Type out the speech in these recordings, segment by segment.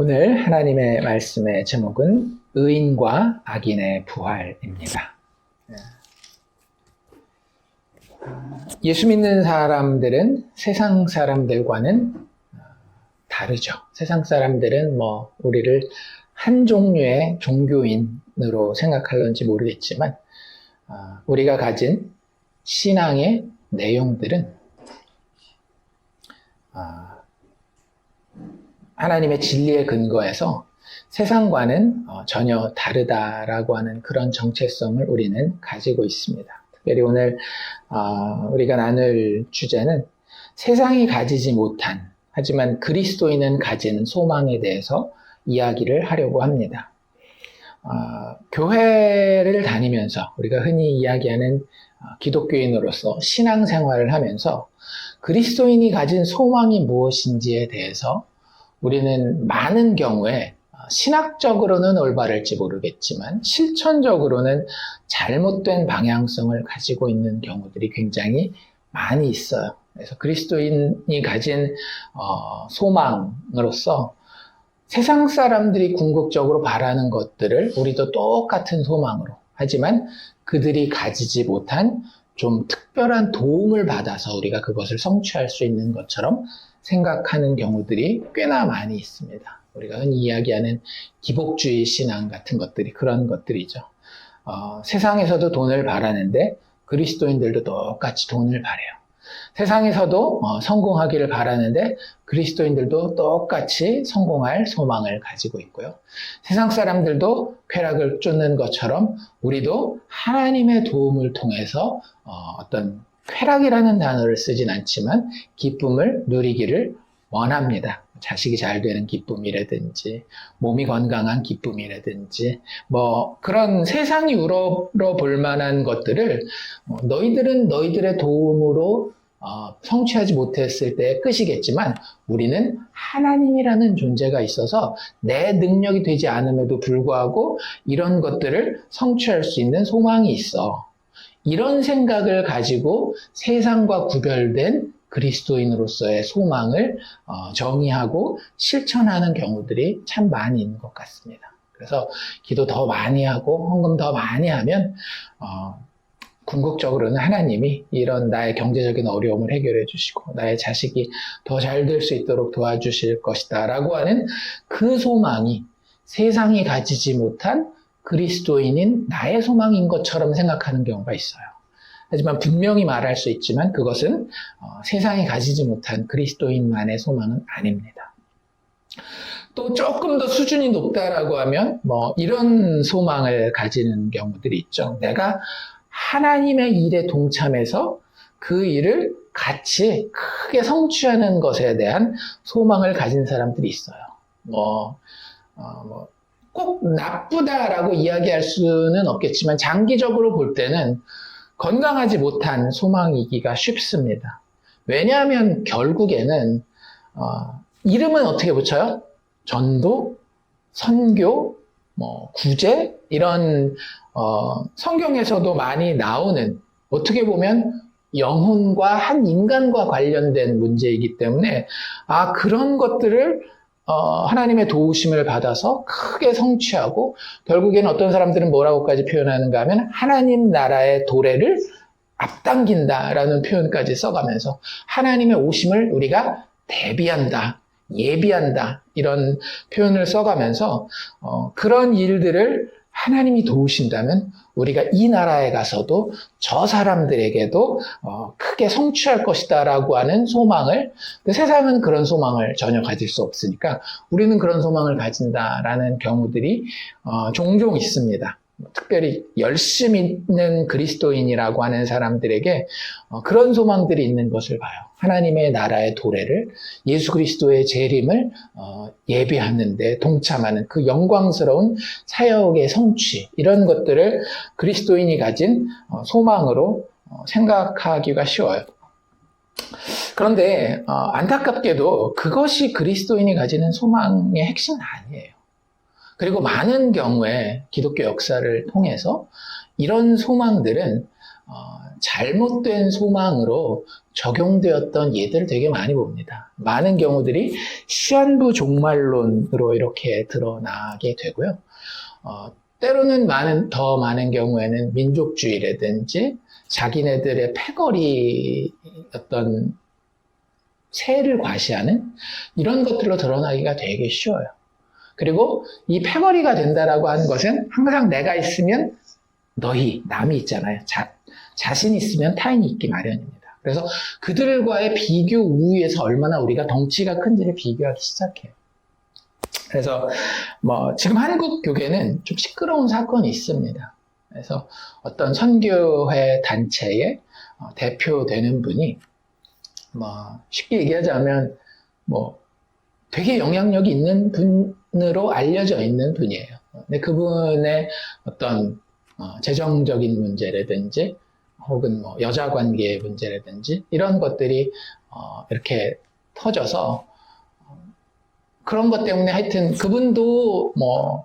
오늘 하나님의 말씀의 제목은 의인과 악인의 부활입니다. 예수 믿는 사람들은 세상 사람들과는 다르죠. 세상 사람들은 우리를 한 종류의 종교인으로 생각할런지 모르겠지만 우리가 가진 신앙의 내용들은 하나님의 진리에 근거해서 세상과는 전혀 다르다라고 하는 그런 정체성을 우리는 가지고 있습니다. 특별히 오늘 우리가 나눌 주제는 세상이 가지지 못한 하지만 그리스도인은 가지는 소망에 대해서 이야기를 하려고 합니다. 교회를 다니면서 우리가 흔히 이야기하는 기독교인으로서 신앙생활을 하면서 그리스도인이 가진 소망이 무엇인지에 대해서 우리는 많은 경우에 신학적으로는 올바를지 모르겠지만 실천적으로는 잘못된 방향성을 가지고 있는 경우들이 굉장히 많이 있어요. 그래서 그리스도인이 가진 소망으로서 세상 사람들이 궁극적으로 바라는 것들을 우리도 똑같은 소망으로, 하지만 그들이 가지지 못한 좀 특별한 도움을 받아서 우리가 그것을 성취할 수 있는 것처럼 생각하는 경우들이 꽤나 많이 있습니다. 우리가 흔히 이야기하는 기복주의 신앙 같은 것들이 그런 것들이죠. 세상에서도 돈을 바라는데 그리스도인들도 똑같이 돈을 바래요. 세상에서도 성공하기를 바라는데 그리스도인들도 똑같이 성공할 소망을 가지고 있고요. 세상 사람들도 쾌락을 쫓는 것처럼 우리도 하나님의 도움을 통해서 어떤 쾌락이라는 단어를 쓰진 않지만 기쁨을 누리기를 원합니다. 자식이 잘 되는 기쁨이라든지 몸이 건강한 기쁨이라든지 그런 세상이 우러볼 만한 것들을 너희들은 너희들의 도움으로 성취하지 못했을 때의 끝이겠지만 우리는 하나님이라는 존재가 있어서 내 능력이 되지 않음에도 불구하고 이런 것들을 성취할 수 있는 소망이 있어. 이런 생각을 가지고 세상과 구별된 그리스도인으로서의 소망을 정의하고 실천하는 경우들이 참 많이 있는 것 같습니다. 그래서 기도 더 많이 하고 헌금 더 많이 하면 궁극적으로는 하나님이 이런 나의 경제적인 어려움을 해결해 주시고 나의 자식이 더 잘 될 수 있도록 도와주실 것이다 라고 하는 그 소망이 세상이 가지지 못한 그리스도인인 나의 소망인 것처럼 생각하는 경우가 있어요. 하지만 분명히 말할 수 있지만 그것은 세상이 가지지 못한 그리스도인만의 소망은 아닙니다. 또 조금 더 수준이 높다라고 하면 이런 소망을 가지는 경우들이 있죠. 내가 하나님의 일에 동참해서 그 일을 같이 크게 성취하는 것에 대한 소망을 가진 사람들이 있어요. 꼭 나쁘다라고 이야기할 수는 없겠지만 장기적으로 볼 때는 건강하지 못한 소망이기가 쉽습니다. 왜냐하면 결국에는 이름은 어떻게 붙여요? 전도, 선교, 구제 이런 성경에서도 많이 나오는 어떻게 보면 영혼과 한 인간과 관련된 문제이기 때문에 그런 것들을 하나님의 도우심을 받아서 크게 성취하고 결국에는 어떤 사람들은 뭐라고까지 표현하는가 하면 하나님 나라의 도래를 앞당긴다라는 표현까지 써가면서 하나님의 오심을 우리가 대비한다, 예비한다 이런 표현을 써가면서 그런 일들을 하나님이 도우신다면 우리가 이 나라에 가서도 저 사람들에게도 크게 성취할 것이다 라고 하는 소망을, 세상은 그런 소망을 전혀 가질 수 없으니까 우리는 그런 소망을 가진다라는 경우들이 종종 있습니다. 특별히 열심히 있는 그리스도인이라고 하는 사람들에게 그런 소망들이 있는 것을 봐요. 하나님의 나라의 도래를, 예수 그리스도의 재림을 예비하는 데 동참하는 그 영광스러운 사역의 성취, 이런 것들을 그리스도인이 가진 소망으로 생각하기가 쉬워요. 그런데 안타깝게도 그것이 그리스도인이 가지는 소망의 핵심은 아니에요. 그리고 많은 경우에 기독교 역사를 통해서 이런 소망들은 잘못된 소망으로 적용되었던 예들을 되게 많이 봅니다. 많은 경우들이 시한부 종말론으로 이렇게 드러나게 되고요. 때로는 더 많은 경우에는 민족주의라든지 자기네들의 패거리 어떤 세를 과시하는 이런 것들로 드러나기가 되게 쉬워요. 그리고 이 패거리가 된다라고 하는 것은 항상 내가 있으면 남이 있잖아요. 자신이 있으면 타인이 있기 마련입니다. 그래서 그들과의 비교 우위에서 얼마나 우리가 덩치가 큰지를 비교하기 시작해요. 그래서 지금 한국 교계는 좀 시끄러운 사건이 있습니다. 그래서 어떤 선교회 단체의 대표되는 분이 쉽게 얘기하자면 되게 영향력이 있는 분으로 알려져 있는 분이에요. 근데 그분의 어떤 재정적인 문제라든지 혹은 여자 관계의 문제라든지 이런 것들이 이렇게 터져서 그런 것 때문에 하여튼 그분도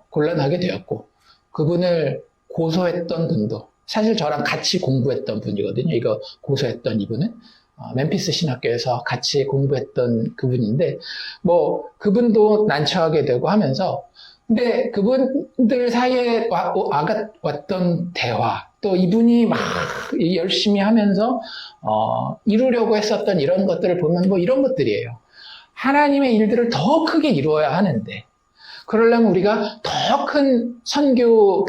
곤란하게 되었고 그분을 고소했던 분도 사실 저랑 같이 공부했던 분이거든요. 이거 고소했던 이분은 멤피스 신학교에서 같이 공부했던 그분인데 그분도 난처하게 되고 하면서 근데 그분들 사이에 왔던 대화 또 이분이 막 열심히 하면서 이루려고 했었던 이런 것들을 보면 이런 것들이에요. 하나님의 일들을 더 크게 이루어야 하는데 그러려면 우리가 더 큰 선교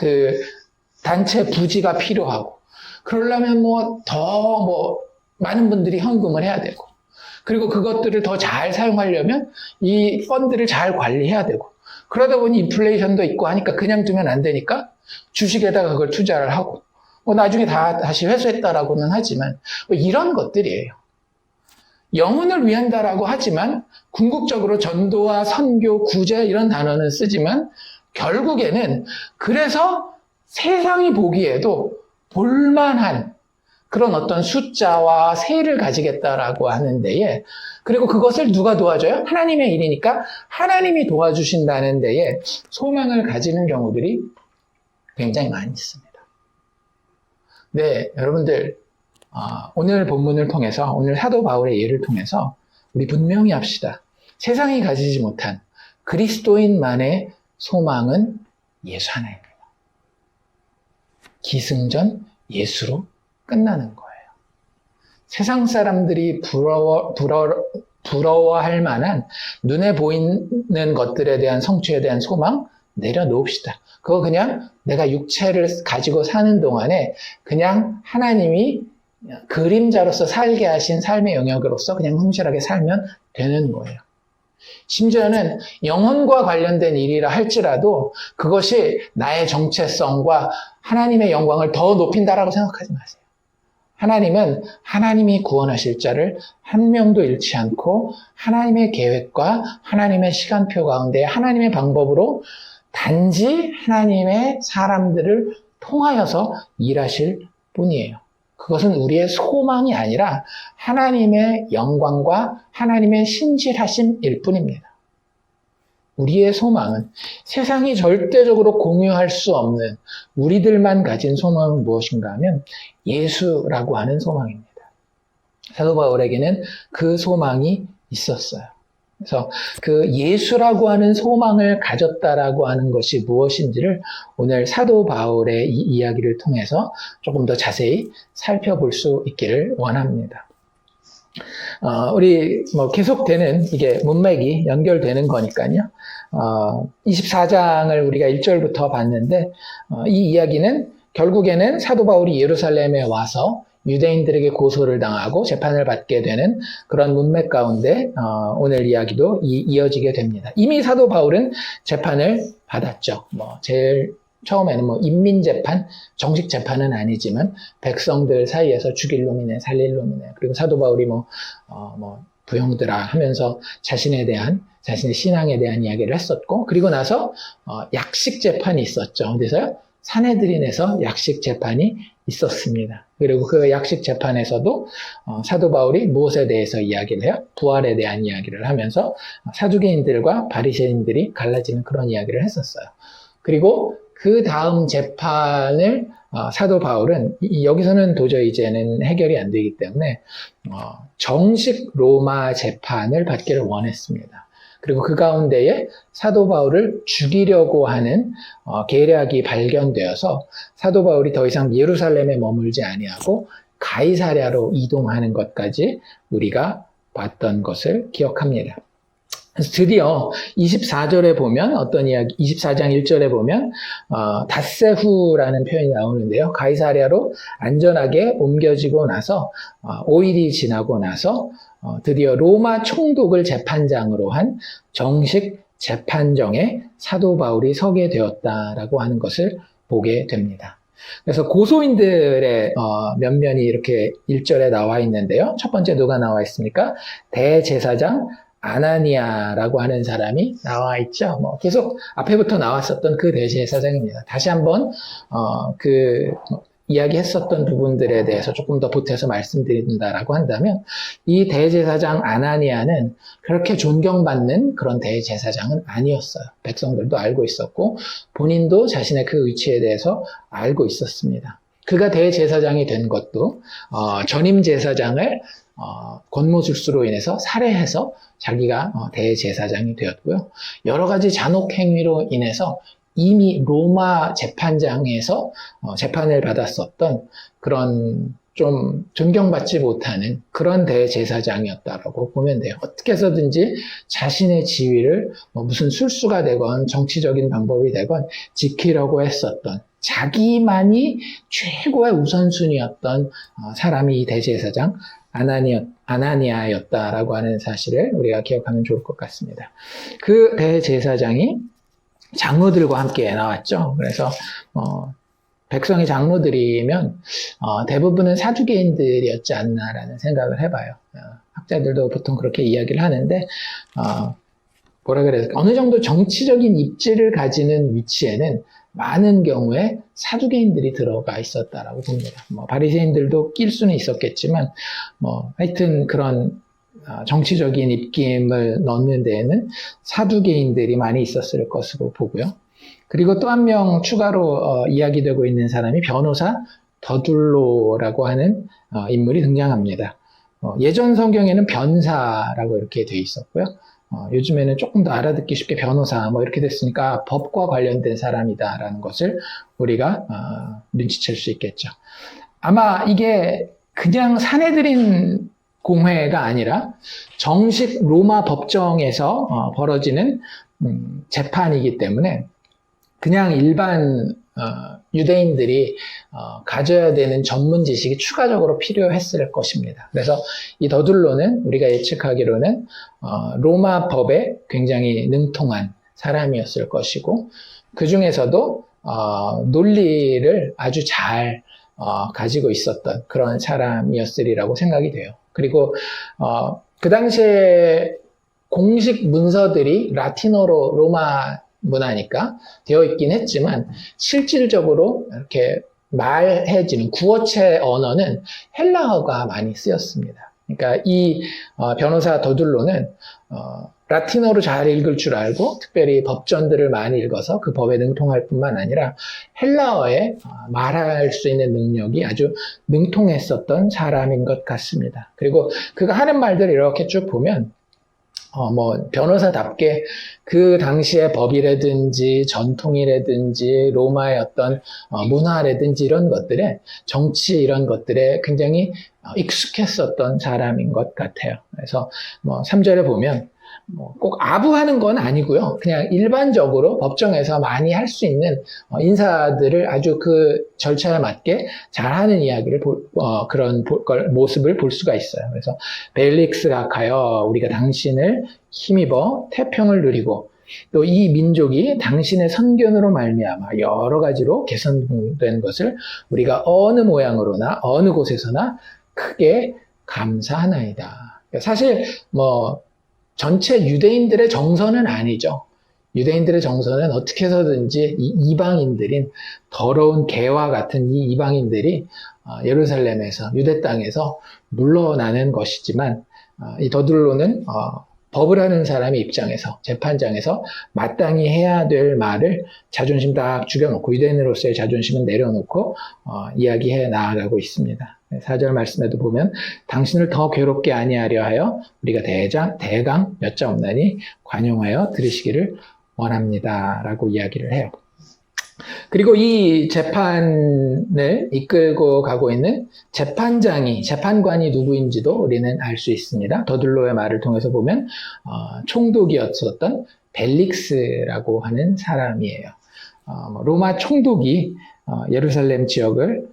단체 부지가 필요하고 그러려면 더 많은 분들이 헌금을 해야 되고 그리고 그것들을 더 잘 사용하려면 이 펀드를 잘 관리해야 되고 그러다 보니 인플레이션도 있고 하니까 그냥 두면 안 되니까 주식에다가 그걸 투자를 하고 나중에 다시 회수했다라고는 하지만 이런 것들이에요. 영혼을 위한다라고 하지만 궁극적으로 전도와 선교, 구제 이런 단어는 쓰지만 결국에는 그래서 세상이 보기에도 볼만한 그런 어떤 숫자와 세를 가지겠다라고 하는 데에 그리고 그것을 누가 도와줘요? 하나님의 일이니까 하나님이 도와주신다는 데에 소망을 가지는 경우들이 굉장히 많이 있습니다. 네, 여러분들 오늘 본문을 통해서 오늘 사도 바울의 예를 통해서 우리 분명히 합시다. 세상이 가지지 못한 그리스도인만의 소망은 예수 하나입니다. 기승전 예수로 끝나는 거예요. 세상 사람들이 부러워할 만한 눈에 보이는 것들에 대한 성취에 대한 소망 내려놓읍시다. 그거 그냥 내가 육체를 가지고 사는 동안에 그냥 하나님이 그림자로서 살게 하신 삶의 영역으로서 그냥 성실하게 살면 되는 거예요. 심지어는 영혼과 관련된 일이라 할지라도 그것이 나의 정체성과 하나님의 영광을 더 높인다라고 생각하지 마세요. 하나님은 하나님이 구원하실 자를 한 명도 잃지 않고 하나님의 계획과 하나님의 시간표 가운데 하나님의 방법으로 단지 하나님의 사람들을 통하여서 일하실 뿐이에요. 그것은 우리의 소망이 아니라 하나님의 영광과 하나님의 신실하심일 뿐입니다. 우리의 소망은 세상이 절대적으로 공유할 수 없는 우리들만 가진 소망은 무엇인가 하면 예수라고 하는 소망입니다. 사도 바울에게는 그 소망이 있었어요. 그래서 그 예수라고 하는 소망을 가졌다라고 하는 것이 무엇인지를 오늘 사도 바울의 이 이야기를 통해서 조금 더 자세히 살펴볼 수 있기를 원합니다. 우리 계속되는 이게 문맥이 연결되는 거니까요. 24장을 우리가 1절부터 봤는데 이 이야기는 결국에는 사도 바울이 예루살렘에 와서 유대인들에게 고소를 당하고 재판을 받게 되는 그런 문맥 가운데 오늘 이야기도 이어지게 됩니다. 이미 사도 바울은 재판을 받았죠. 제일 처음에는 인민재판, 정식 재판은 아니지만 백성들 사이에서 죽일 놈이네, 살릴 놈이네. 그리고 사도 바울이 부형들아 하면서 자신의 신앙에 대한 이야기를 했었고, 그리고 나서 약식 재판이 있었죠. 그래서 산헤드린에서 약식 재판이 있었습니다. 그리고 그 약식 재판에서도 사도 바울이 무엇에 대해서 이야기를 해요? 부활에 대한 이야기를 하면서 사두개인들과 바리새인들이 갈라지는 그런 이야기를 했었어요. 그리고 그 다음 재판을 사도 바울은 여기서는 도저히 이제는 해결이 안 되기 때문에 정식 로마 재판을 받기를 원했습니다. 그리고 그 가운데에 사도 바울을 죽이려고 하는 계략이 발견되어서 사도 바울이 더 이상 예루살렘에 머물지 아니하고 가이사랴로 이동하는 것까지 우리가 봤던 것을 기억합니다. 그래서 드디어 24절에 보면 어떤 이야기, 24장 1절에 보면 닷세후라는 표현이 나오는데요. 가이사랴로 안전하게 옮겨지고 나서 5일이 지나고 나서 드디어 로마 총독을 재판장으로 한 정식 재판정에 사도 바울이 서게 되었다라고 하는 것을 보게 됩니다. 그래서 고소인들의 면면이 이렇게 1절에 나와 있는데요. 첫 번째 누가 나와 있습니까? 대제사장 아나니아라고 하는 사람이 나와 있죠. 계속 앞에부터 나왔었던 그 대제사장입니다. 다시 한번 이야기했었던 부분들에 대해서 조금 더 보태서 말씀드린다라고 한다면 이 대제사장 아나니아는 그렇게 존경받는 그런 대제사장은 아니었어요. 백성들도 알고 있었고 본인도 자신의 그 위치에 대해서 알고 있었습니다. 그가 대제사장이 된 것도 전임 제사장을 권모술수로 인해서 살해해서 자기가 대제사장이 되었고요. 여러 가지 잔혹 행위로 인해서 이미 로마 재판장에서 재판을 받았었던 그런 좀 존경받지 못하는 그런 대제사장이었다라고 보면 돼요. 어떻게 해서든지 자신의 지위를 무슨 술수가 되건 정치적인 방법이 되건 지키려고 했었던 자기만이 최고의 우선순위였던 사람이 이 대제사장 아나니아였다라고 하는 사실을 우리가 기억하면 좋을 것 같습니다. 그 대제사장이 장로들과 함께 나왔죠. 그래서 백성의 장로들이면 대부분은 사두개인들이었지 않나라는 생각을 해봐요. 학자들도 보통 그렇게 이야기를 하는데 뭐라 그래야 어느 정도 정치적인 입지를 가지는 위치에는 많은 경우에 사두개인들이 들어가 있었다라고 봅니다. 바리새인들도 낄 수는 있었겠지만 하여튼 그런 정치적인 입김을 넣는 데에는 사두개인들이 많이 있었을 것으로 보고요. 그리고 또 한 명 추가로 이야기되고 있는 사람이 변호사 더둘로라고 하는 인물이 등장합니다. 예전 성경에는 변사라고 이렇게 돼 있었고요. 요즘에는 조금 더 알아듣기 쉽게 변호사 이렇게 됐으니까 법과 관련된 사람이다라는 것을 우리가 눈치챌 수 있겠죠. 아마 이게 그냥 사내들인 공회가 아니라 정식 로마 법정에서 벌어지는 재판이기 때문에 그냥 일반 유대인들이 가져야 되는 전문 지식이 추가적으로 필요했을 것입니다. 그래서 이 더둘로는 우리가 예측하기로는 로마 법에 굉장히 능통한 사람이었을 것이고 그 중에서도 논리를 아주 잘 가지고 있었던 그런 사람이었으리라고 생각이 돼요. 그리고 그 당시에 공식 문서들이 라틴어로 로마 문화니까 되어 있긴 했지만 실질적으로 이렇게 말해지는 구어체 언어는 헬라어가 많이 쓰였습니다. 그러니까 이 변호사 더둘로는 라틴어로 잘 읽을 줄 알고 특별히 법전들을 많이 읽어서 그 법에 능통할 뿐만 아니라 헬라어에 말할 수 있는 능력이 아주 능통했었던 사람인 것 같습니다. 그리고 그가 하는 말들을 이렇게 쭉 보면 변호사답게 그 당시의 법이라든지 전통이라든지 로마의 어떤 문화라든지 이런 것들에 정치 이런 것들에 굉장히 익숙했었던 사람인 것 같아요. 그래서 3절에 보면 꼭 아부하는 건 아니고요. 그냥 일반적으로 법정에서 많이 할 수 있는 인사들을 아주 그 절차에 맞게 잘하는 이야기를 그런 모습을 볼 수가 있어요. 그래서 벨릭스가 가여 우리가 당신을 힘입어 태평을 누리고 또 이 민족이 당신의 선견으로 말미암아 여러 가지로 개선된 것을 우리가 어느 모양으로나 어느 곳에서나 크게 감사하나이다. 사실 전체 유대인들의 정서는 아니죠. 유대인들의 정서는 어떻게 해서든지 이 이방인들인 더러운 개와 같은 이 이방인들이 예루살렘에서 유대 땅에서 물러나는 것이지만 이 더둘로는 법을 하는 사람의 입장에서, 재판장에서 마땅히 해야 될 말을 자존심 딱 죽여놓고, 유대인으로서의 자존심은 내려놓고 이야기해 나아가고 있습니다. 4절 말씀에도 보면 당신을 더 괴롭게 아니하려 하여 우리가 대강 여짜옵나니 관용하여 들으시기를 원합니다 라고 이야기를 해요. 그리고 이 재판을 이끌고 가고 있는 재판관이 누구인지도 우리는 알 수 있습니다. 더들로의 말을 통해서 보면 총독이었었던 벨릭스라고 하는 사람이에요. 로마 총독이 예루살렘 지역을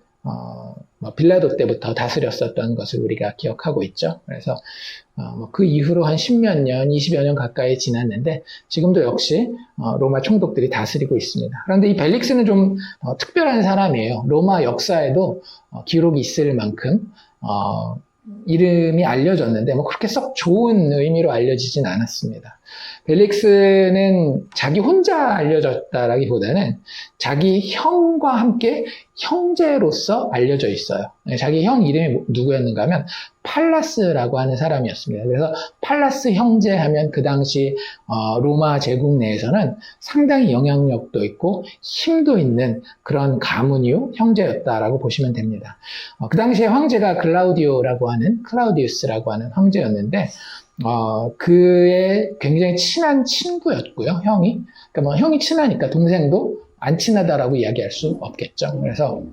빌라도 때부터 다스렸었던 것을 우리가 기억하고 있죠. 그래서 그 이후로 한 10몇 년, 20여 년 가까이 지났는데 지금도 역시 로마 총독들이 다스리고 있습니다. 그런데 이 벨릭스는 좀 특별한 사람이에요. 로마 역사에도 기록이 있을 만큼 이름이 알려졌는데 그렇게 썩 좋은 의미로 알려지진 않았습니다. 벨릭스는 자기 혼자 알려졌다라기보다는 자기 형과 함께 형제로서 알려져 있어요. 자기 형 이름이 누구였는가 하면 팔라스라고 하는 사람이었습니다. 그래서 팔라스 형제 하면 그 당시 로마 제국 내에서는 상당히 영향력도 있고 힘도 있는 그런 가문이요 형제였다라고 보시면 됩니다. 그 당시에 황제가 클라우디우스라고 하는 황제였는데 그의 굉장히 친한 친구였고요, 형이. 그러니까 형이 친하니까 동생도 안 친하다라고 이야기할 수 없겠죠. 그래서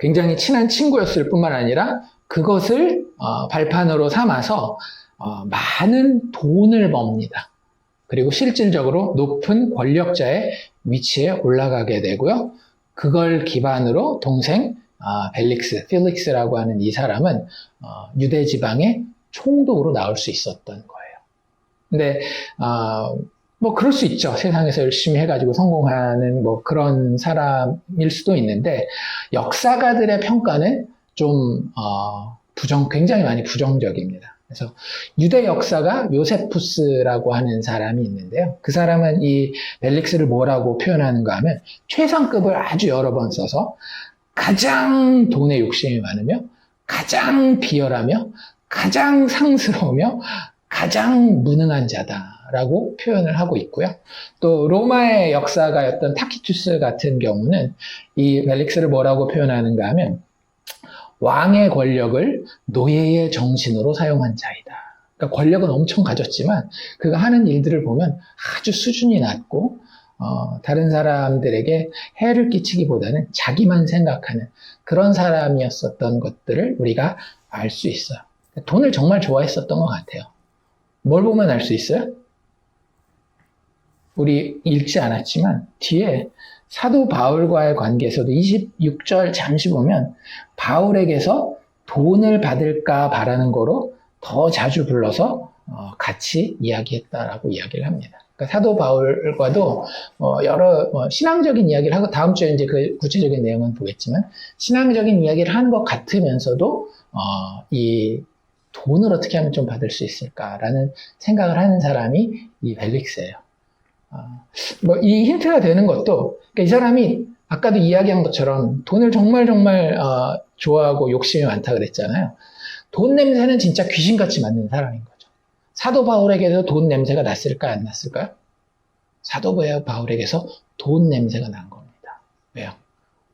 굉장히 친한 친구였을 뿐만 아니라 그것을 발판으로 삼아서 많은 돈을 벌입니다. 그리고 실질적으로 높은 권력자의 위치에 올라가게 되고요. 그걸 기반으로 동생 필릭스라고 하는 이 사람은 유대 지방의 총독으로 나올 수 있었던 거예요. 근데 그럴 수 있죠. 세상에서 열심히 해가지고 성공하는 그런 사람일 수도 있는데 역사가들의 평가는 좀 굉장히 많이 부정적입니다. 그래서 유대 역사가 요세푸스라고 하는 사람이 있는데요. 그 사람은 이 벨릭스를 뭐라고 표현하는가 하면 최상급을 아주 여러 번 써서 가장 돈에 욕심이 많으며 가장 비열하며 가장 상스러우며 가장 무능한 자다라고 표현을 하고 있고요. 또 로마의 역사가였던 타키투스 같은 경우는 이 벨릭스를 뭐라고 표현하는가 하면 왕의 권력을 노예의 정신으로 사용한 자이다. 그러니까 권력은 엄청 가졌지만 그가 하는 일들을 보면 아주 수준이 낮고 다른 사람들에게 해를 끼치기보다는 자기만 생각하는 그런 사람이었었던 것들을 우리가 알 수 있어요. 돈을 정말 좋아했었던 것 같아요. 뭘 보면 알 수 있어요? 우리 읽지 않았지만 뒤에 사도 바울과의 관계에서도 26절 잠시 보면 바울에게서 돈을 받을까 바라는 거로 더 자주 불러서 같이 이야기했다라고 이야기를 합니다. 그러니까 사도 바울과도 여러 신앙적인 이야기를 하고 다음 주에 이제 그 구체적인 내용은 보겠지만 신앙적인 이야기를 하는 것 같으면서도 이 돈을 어떻게 하면 좀 받을 수 있을까라는 생각을 하는 사람이 이 벨릭스예요. 이 힌트가 되는 것도 그러니까 이 사람이 아까도 이야기한 것처럼 돈을 정말 좋아하고 욕심이 많다 그랬잖아요. 돈 냄새는 진짜 귀신같이 맡는 사람인 거죠. 사도 바울에게서 돈 냄새가 났을까요? 안 났을까요? 사도 바울에게서 돈 냄새가 난 겁니다. 왜요?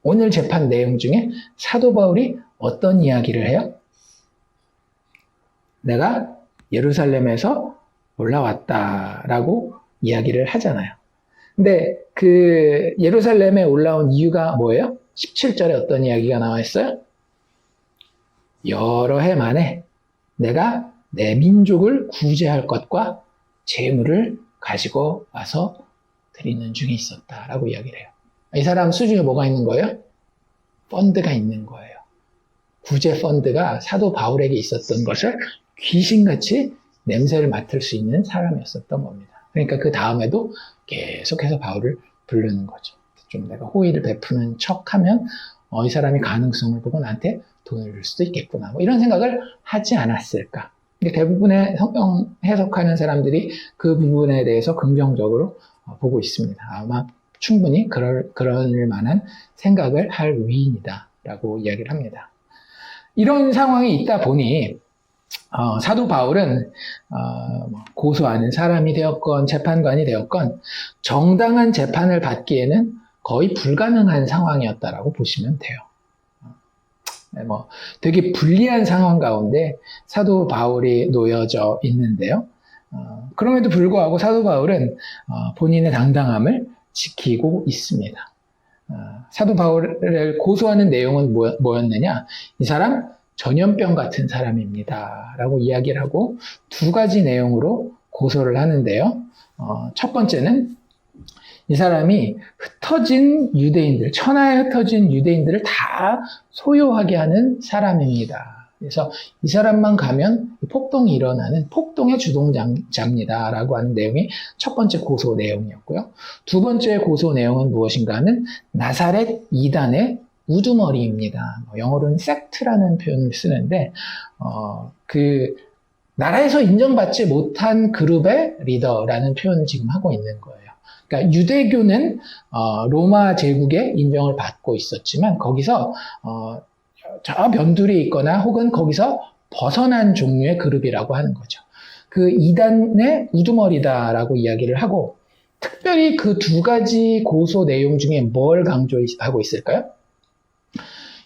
오늘 재판 내용 중에 사도 바울이 어떤 이야기를 해요? 내가 예루살렘에서 올라왔다라고 이야기를 하잖아요. 근데 그 예루살렘에 올라온 이유가 뭐예요? 17절에 어떤 이야기가 나와 있어요? 여러 해 만에 내가 내 민족을 구제할 것과 재물을 가지고 와서 드리는 중에 있었다라고 이야기를 해요. 이 사람 수중에 뭐가 있는 거예요? 펀드가 있는 거예요. 구제 펀드가 사도 바울에게 있었던 것을 귀신같이 냄새를 맡을 수 있는 사람이었었던 겁니다. 그러니까 그 다음에도 계속해서 바울을 부르는 거죠. 좀 내가 호의를 베푸는 척하면 이 사람이 가능성을 보고 나한테 돈을 줄 수도 있겠구나. 이런 생각을 하지 않았을까. 대부분의 성경 해석하는 사람들이 그 부분에 대해서 긍정적으로 보고 있습니다. 아마 충분히 그럴 만한 생각을 할 위인이다라고 이야기를 합니다. 이런 상황이 있다 보니 사도 바울은 고소하는 사람이 되었건 재판관이 되었건 정당한 재판을 받기에는 거의 불가능한 상황이었다라고 보시면 돼요. 되게 불리한 상황 가운데 사도 바울이 놓여져 있는데요. 그럼에도 불구하고 사도 바울은 본인의 당당함을 지키고 있습니다. 사도 바울을 고소하는 내용은 뭐였느냐? 이 사람 전염병 같은 사람입니다. 라고 이야기를 하고 두 가지 내용으로 고소를 하는데요. 첫 번째는 이 사람이 흩어진 유대인들, 천하에 흩어진 유대인들을 다 소요하게 하는 사람입니다. 그래서 이 사람만 가면 폭동이 일어나는 폭동의 주동자입니다. 라고 하는 내용이 첫 번째 고소 내용이었고요. 두 번째 고소 내용은 무엇인가 하면 나사렛 이단의 우두머리입니다. 영어로는 섹트라는 표현을 쓰는데 나라에서 인정받지 못한 그룹의 리더라는 표현을 지금 하고 있는 거예요. 그러니까 유대교는 로마 제국의 인정을 받고 있었지만 거기서 저 변두리에 있거나 혹은 거기서 벗어난 종류의 그룹이라고 하는 거죠. 그 이단의 우두머리다라고 이야기를 하고 특별히 그 두 가지 고소 내용 중에 뭘 강조하고 있을까요?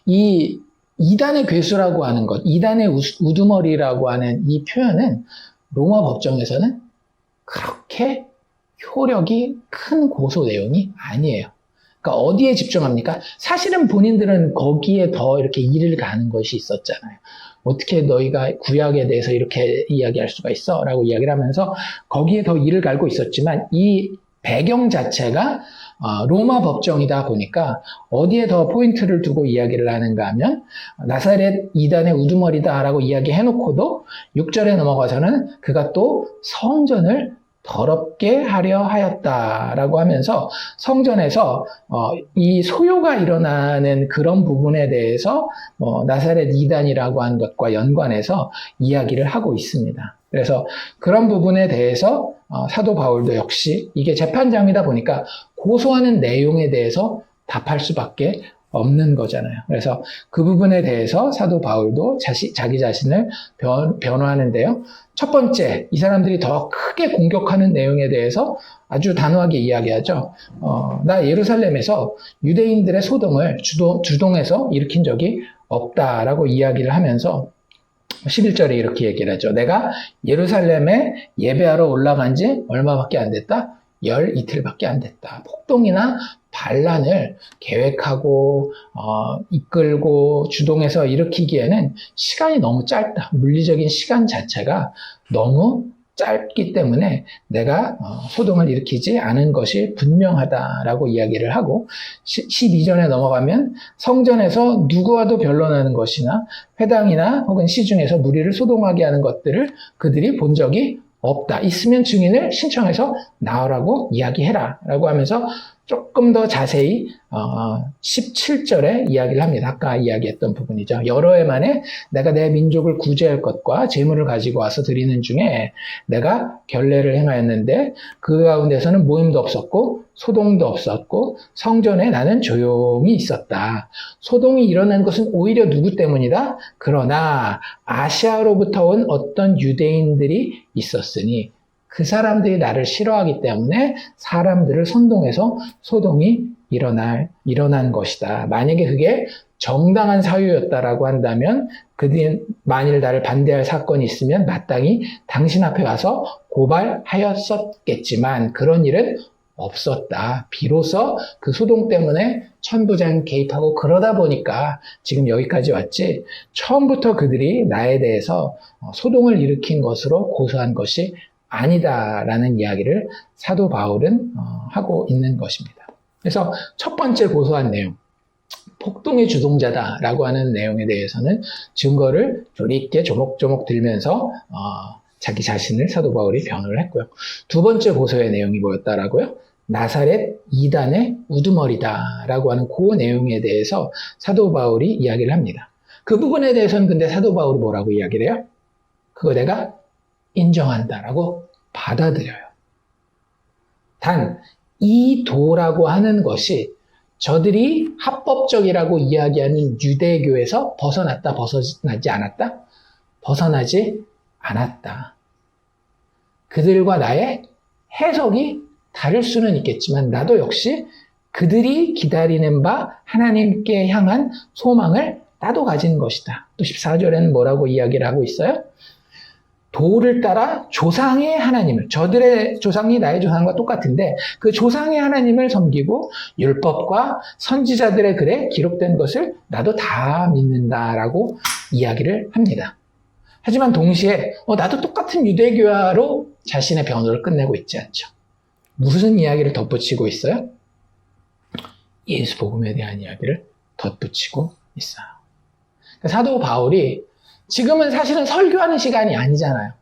이 이단의 괴수라고 하는 것, 이단의 우두머리라고 하는 이 표현은 로마 법정에서는 그렇게 효력이 큰 고소 내용이 아니에요. 그러니까 어디에 집중합니까? 사실은 본인들은 거기에 더 이렇게 일을 가는 것이 있었잖아요. 어떻게 너희가 구약에 대해서 이렇게 이야기할 수가 있어? 라고 이야기를 하면서 거기에 더 일을 갈고 있었지만 이 배경 자체가 로마 법정이다 보니까 어디에 더 포인트를 두고 이야기를 하는가 하면 나사렛 이단의 우두머리다 라고 이야기해놓고도 6절에 넘어가서는 그가 또 성전을 더럽게 하려 하였다라고 하면서 성전에서 이 소요가 일어나는 그런 부분에 대해서 나사렛 이단이라고 하는 것과 연관해서 이야기를 하고 있습니다. 그래서 그런 부분에 대해서 사도 바울도 역시 이게 재판장이다 보니까 고소하는 내용에 대해서 답할 수밖에 없는 거잖아요. 그래서 그 부분에 대해서 사도 바울도 자기 자신을 변호하는데요. 첫 번째, 이 사람들이 더 크게 공격하는 내용에 대해서 아주 단호하게 이야기하죠. 나 예루살렘에서 유대인들의 소동을 주동해서 일으킨 적이 없다라고 이야기를 하면서 11절에 이렇게 얘기를 하죠. 내가 예루살렘에 예배하러 올라간 지 얼마밖에 안 됐다? 열 이틀밖에 안 됐다. 폭동이나 반란을 계획하고 이끌고 주동해서 일으키기에는 시간이 너무 짧다. 물리적인 시간 자체가 너무 짧기 때문에 내가 소동을 일으키지 않은 것이 분명하다라고 이야기를 하고 12절에 넘어가면 성전에서 누구와도 변론하는 것이나 회당이나 혹은 시중에서 무리를 소동하게 하는 것들을 그들이 본 적이 없다. 있으면 증인을 신청해서 나오라고 이야기해라 라고 하면서 조금 더 자세히 17절에 이야기를 합니다. 아까 이야기했던 부분이죠. 여러 해 만에 내가 내 민족을 구제할 것과 재물을 가지고 와서 드리는 중에 내가 결례를 행하였는데 그 가운데서는 모임도 없었고 소동도 없었고 성전에 나는 조용히 있었다. 소동이 일어난 것은 오히려 누구 때문이다? 그러나 아시아로부터 온 어떤 유대인들이 있었으니 그 사람들이 나를 싫어하기 때문에 사람들을 선동해서 소동이 일어난 것이다. 만약에 그게 정당한 사유였다라고 한다면 그들이 만일 나를 반대할 사건이 있으면 마땅히 당신 앞에 와서 고발하였었겠지만 그런 일은 없었다. 비로소 그 소동 때문에 천부장 개입하고 그러다 보니까 지금 여기까지 왔지 처음부터 그들이 나에 대해서 소동을 일으킨 것으로 고소한 것이 아니다라는 이야기를 사도 바울은 하고 있는 것입니다. 그래서 첫 번째 고소한 내용, 폭동의 주동자다라고 하는 내용에 대해서는 증거를 조리있게 조목조목 들면서 자기 자신을 사도 바울이 변호를 했고요. 두 번째 고소의 내용이 뭐였다라고요? 나사렛 이단의 우두머리다라고 하는 그 내용에 대해서 사도 바울이 이야기를 합니다. 그 부분에 대해서는 근데 사도 바울이 뭐라고 이야기를 해요? 그거 내가 인정한다라고 받아들여요. 단, 이 도라고 하는 것이 저들이 합법적이라고 이야기하는 유대교에서 벗어나지 않았다? 벗어나지 않았다. 그들과 나의 해석이 다를 수는 있겠지만 나도 역시 그들이 기다리는 바 하나님께 향한 소망을 나도 가진 것이다. 또 14절에는 뭐라고 이야기를 하고 있어요? 도를 따라 조상의 하나님을, 저들의 조상이 나의 조상과 똑같은데 그 조상의 하나님을 섬기고 율법과 선지자들의 글에 기록된 것을 나도 다 믿는다라고 이야기를 합니다. 하지만 동시에 나도 똑같은 유대교화로 자신의 변호를 끝내고 있지 않죠. 무슨 이야기를 덧붙이고 있어요? 예수 복음에 대한 이야기를 덧붙이고 있어요. 사도 바울이 지금은 사실은 설교하는 시간이 아니잖아요.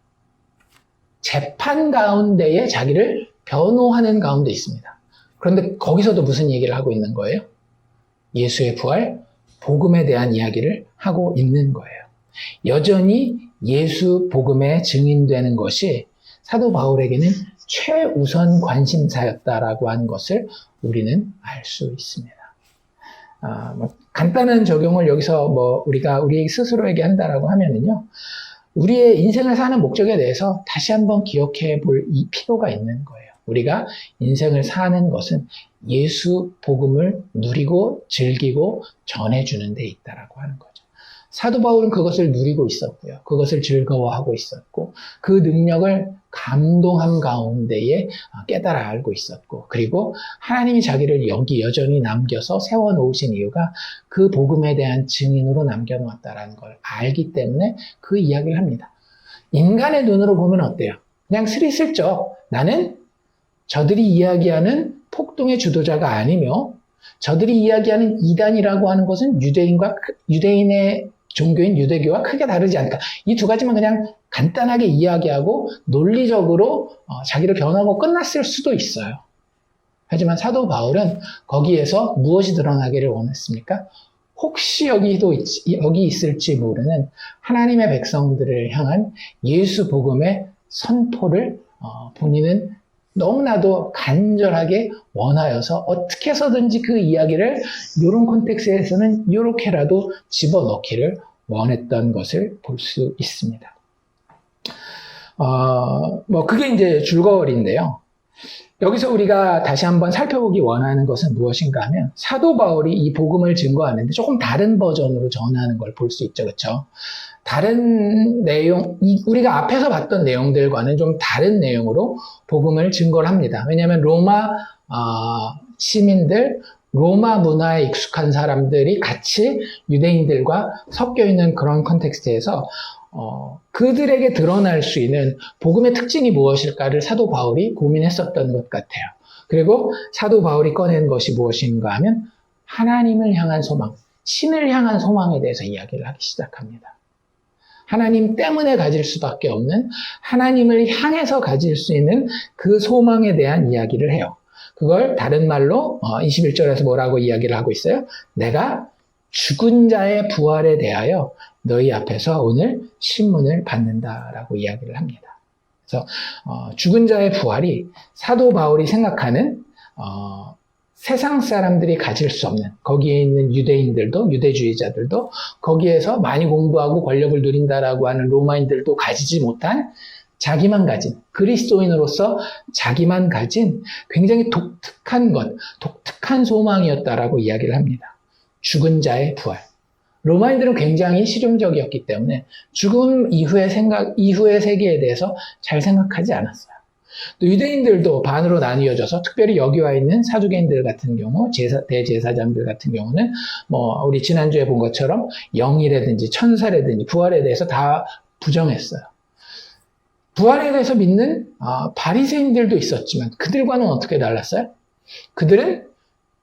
재판 가운데에 자기를 변호하는 가운데 있습니다. 그런데 거기서도 무슨 얘기를 하고 있는 거예요? 예수의 부활, 복음에 대한 이야기를 하고 있는 거예요. 여전히 예수 복음에 증인되는 것이 사도 바울에게는 최우선 관심사였다라고 하는 것을 우리는 알 수 있습니다. 간단한 적용을 여기서 우리가 우리 스스로에게 한다라고 하면은요, 우리의 인생을 사는 목적에 대해서 다시 한번 기억해 볼 이 필요가 있는 거예요. 우리가 인생을 사는 것은 예수 복음을 누리고 즐기고 전해주는 데 있다라고 하는 거죠. 사도 바울은 그것을 누리고 있었고요. 그것을 즐거워하고 있었고, 그 능력을 감동함 가운데에 깨달아 알고 있었고, 그리고 하나님이 자기를 여기 여전히 남겨서 세워놓으신 이유가 그 복음에 대한 증인으로 남겨놓았다라는 걸 알기 때문에 그 이야기를 합니다. 인간의 눈으로 보면 어때요? 그냥 스리슬쩍 나는 저들이 이야기하는 폭동의 주도자가 아니며 저들이 이야기하는 이단이라고 하는 것은 유대인의 종교인 유대교와 크게 다르지 않다. 이 두 가지만 그냥 간단하게 이야기하고 논리적으로 자기를 변하고 끝났을 수도 있어요. 하지만 사도 바울은 거기에서 무엇이 드러나기를 원했습니까? 혹시 여기 있을지 모르는 하나님의 백성들을 향한 예수 복음의 선포를 본인은 너무나도 간절하게 원하여서 어떻게 해서든지 그 이야기를 이런 콘텍스트에서는 이렇게라도 집어넣기를 원했던 것을 볼 수 있습니다. 그게 이제 줄거리인데요. 여기서 우리가 다시 한번 살펴보기 원하는 것은 무엇인가 하면 사도 바울이 이 복음을 증거하는데 조금 다른 버전으로 전하는 걸 볼 수 있죠. 그렇죠? 다른 내용, 우리가 앞에서 봤던 내용들과는 좀 다른 내용으로 복음을 증거를 합니다. 왜냐하면 로마 시민들, 로마 문화에 익숙한 사람들이 같이 유대인들과 섞여 있는 그런 컨텍스트에서 그들에게 드러날 수 있는 복음의 특징이 무엇일까를 사도 바울이 고민했었던 것 같아요. 그리고 사도 바울이 꺼낸 것이 무엇인가 하면 하나님을 향한 소망, 신을 향한 소망에 대해서 이야기를 하기 시작합니다. 하나님 때문에 가질 수밖에 없는, 하나님을 향해서 가질 수 있는 그 소망에 대한 이야기를 해요. 그걸 다른 말로 21절에서 뭐라고 이야기를 하고 있어요? 내가 죽은 자의 부활에 대하여 너희 앞에서 오늘 신문을 받는다라고 이야기를 합니다. 그래서 죽은 자의 부활이 사도 바울이 생각하는 세상 사람들이 가질 수 없는, 거기에 있는 유대인들도, 유대주의자들도, 거기에서 많이 공부하고 권력을 누린다라고 하는 로마인들도 가지지 못한, 자기만 가진, 그리스도인으로서 자기만 가진 굉장히 독특한 것, 독특한 소망이었다라고 이야기를 합니다. 죽은 자의 부활. 로마인들은 굉장히 실용적이었기 때문에 죽음 이후의 세계에 대해서 잘 생각하지 않았어요. 또 유대인들도 반으로 나뉘어져서 특별히 여기 와 있는 사두개인들 같은 경우, 대제사장들 같은 경우는 우리 지난주에 본 것처럼 영이라든지 천사라든지 부활에 대해서 다 부정했어요. 부활에 대해서 믿는 바리새인들도 있었지만 그들과는 어떻게 달랐어요? 그들은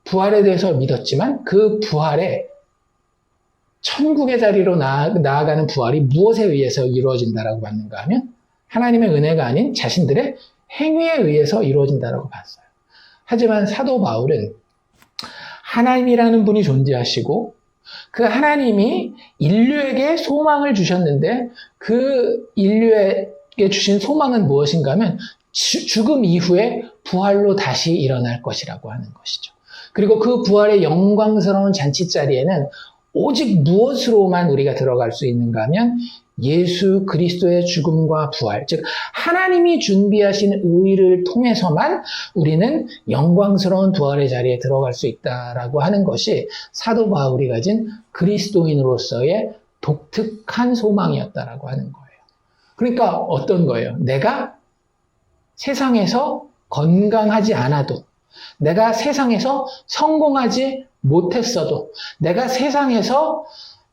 부활에 대해서 믿었지만 그 부활에 천국의 자리로 나아가는 부활이 무엇에 의해서 이루어진다라고 봤는가 하면 하나님의 은혜가 아닌 자신들의 행위에 의해서 이루어진다라고 봤어요. 하지만 사도 바울은 하나님이라는 분이 존재하시고 그 하나님이 인류에게 소망을 주셨는데 그 인류에게 주신 소망은 무엇인가 하면 죽음 이후에 부활로 다시 일어날 것이라고 하는 것이죠. 그리고 그 부활의 영광스러운 잔치 자리에는 오직 무엇으로만 우리가 들어갈 수 있는가 하면 예수 그리스도의 죽음과 부활, 즉 하나님이 준비하신 의를 통해서만 우리는 영광스러운 부활의 자리에 들어갈 수 있다라고 하는 것이 사도 바울이 가진 그리스도인으로서의 독특한 소망이었다라고 하는 거예요. 그러니까 어떤 거예요? 내가 세상에서 건강하지 않아도, 내가 세상에서 성공하지 못했어도, 내가 세상에서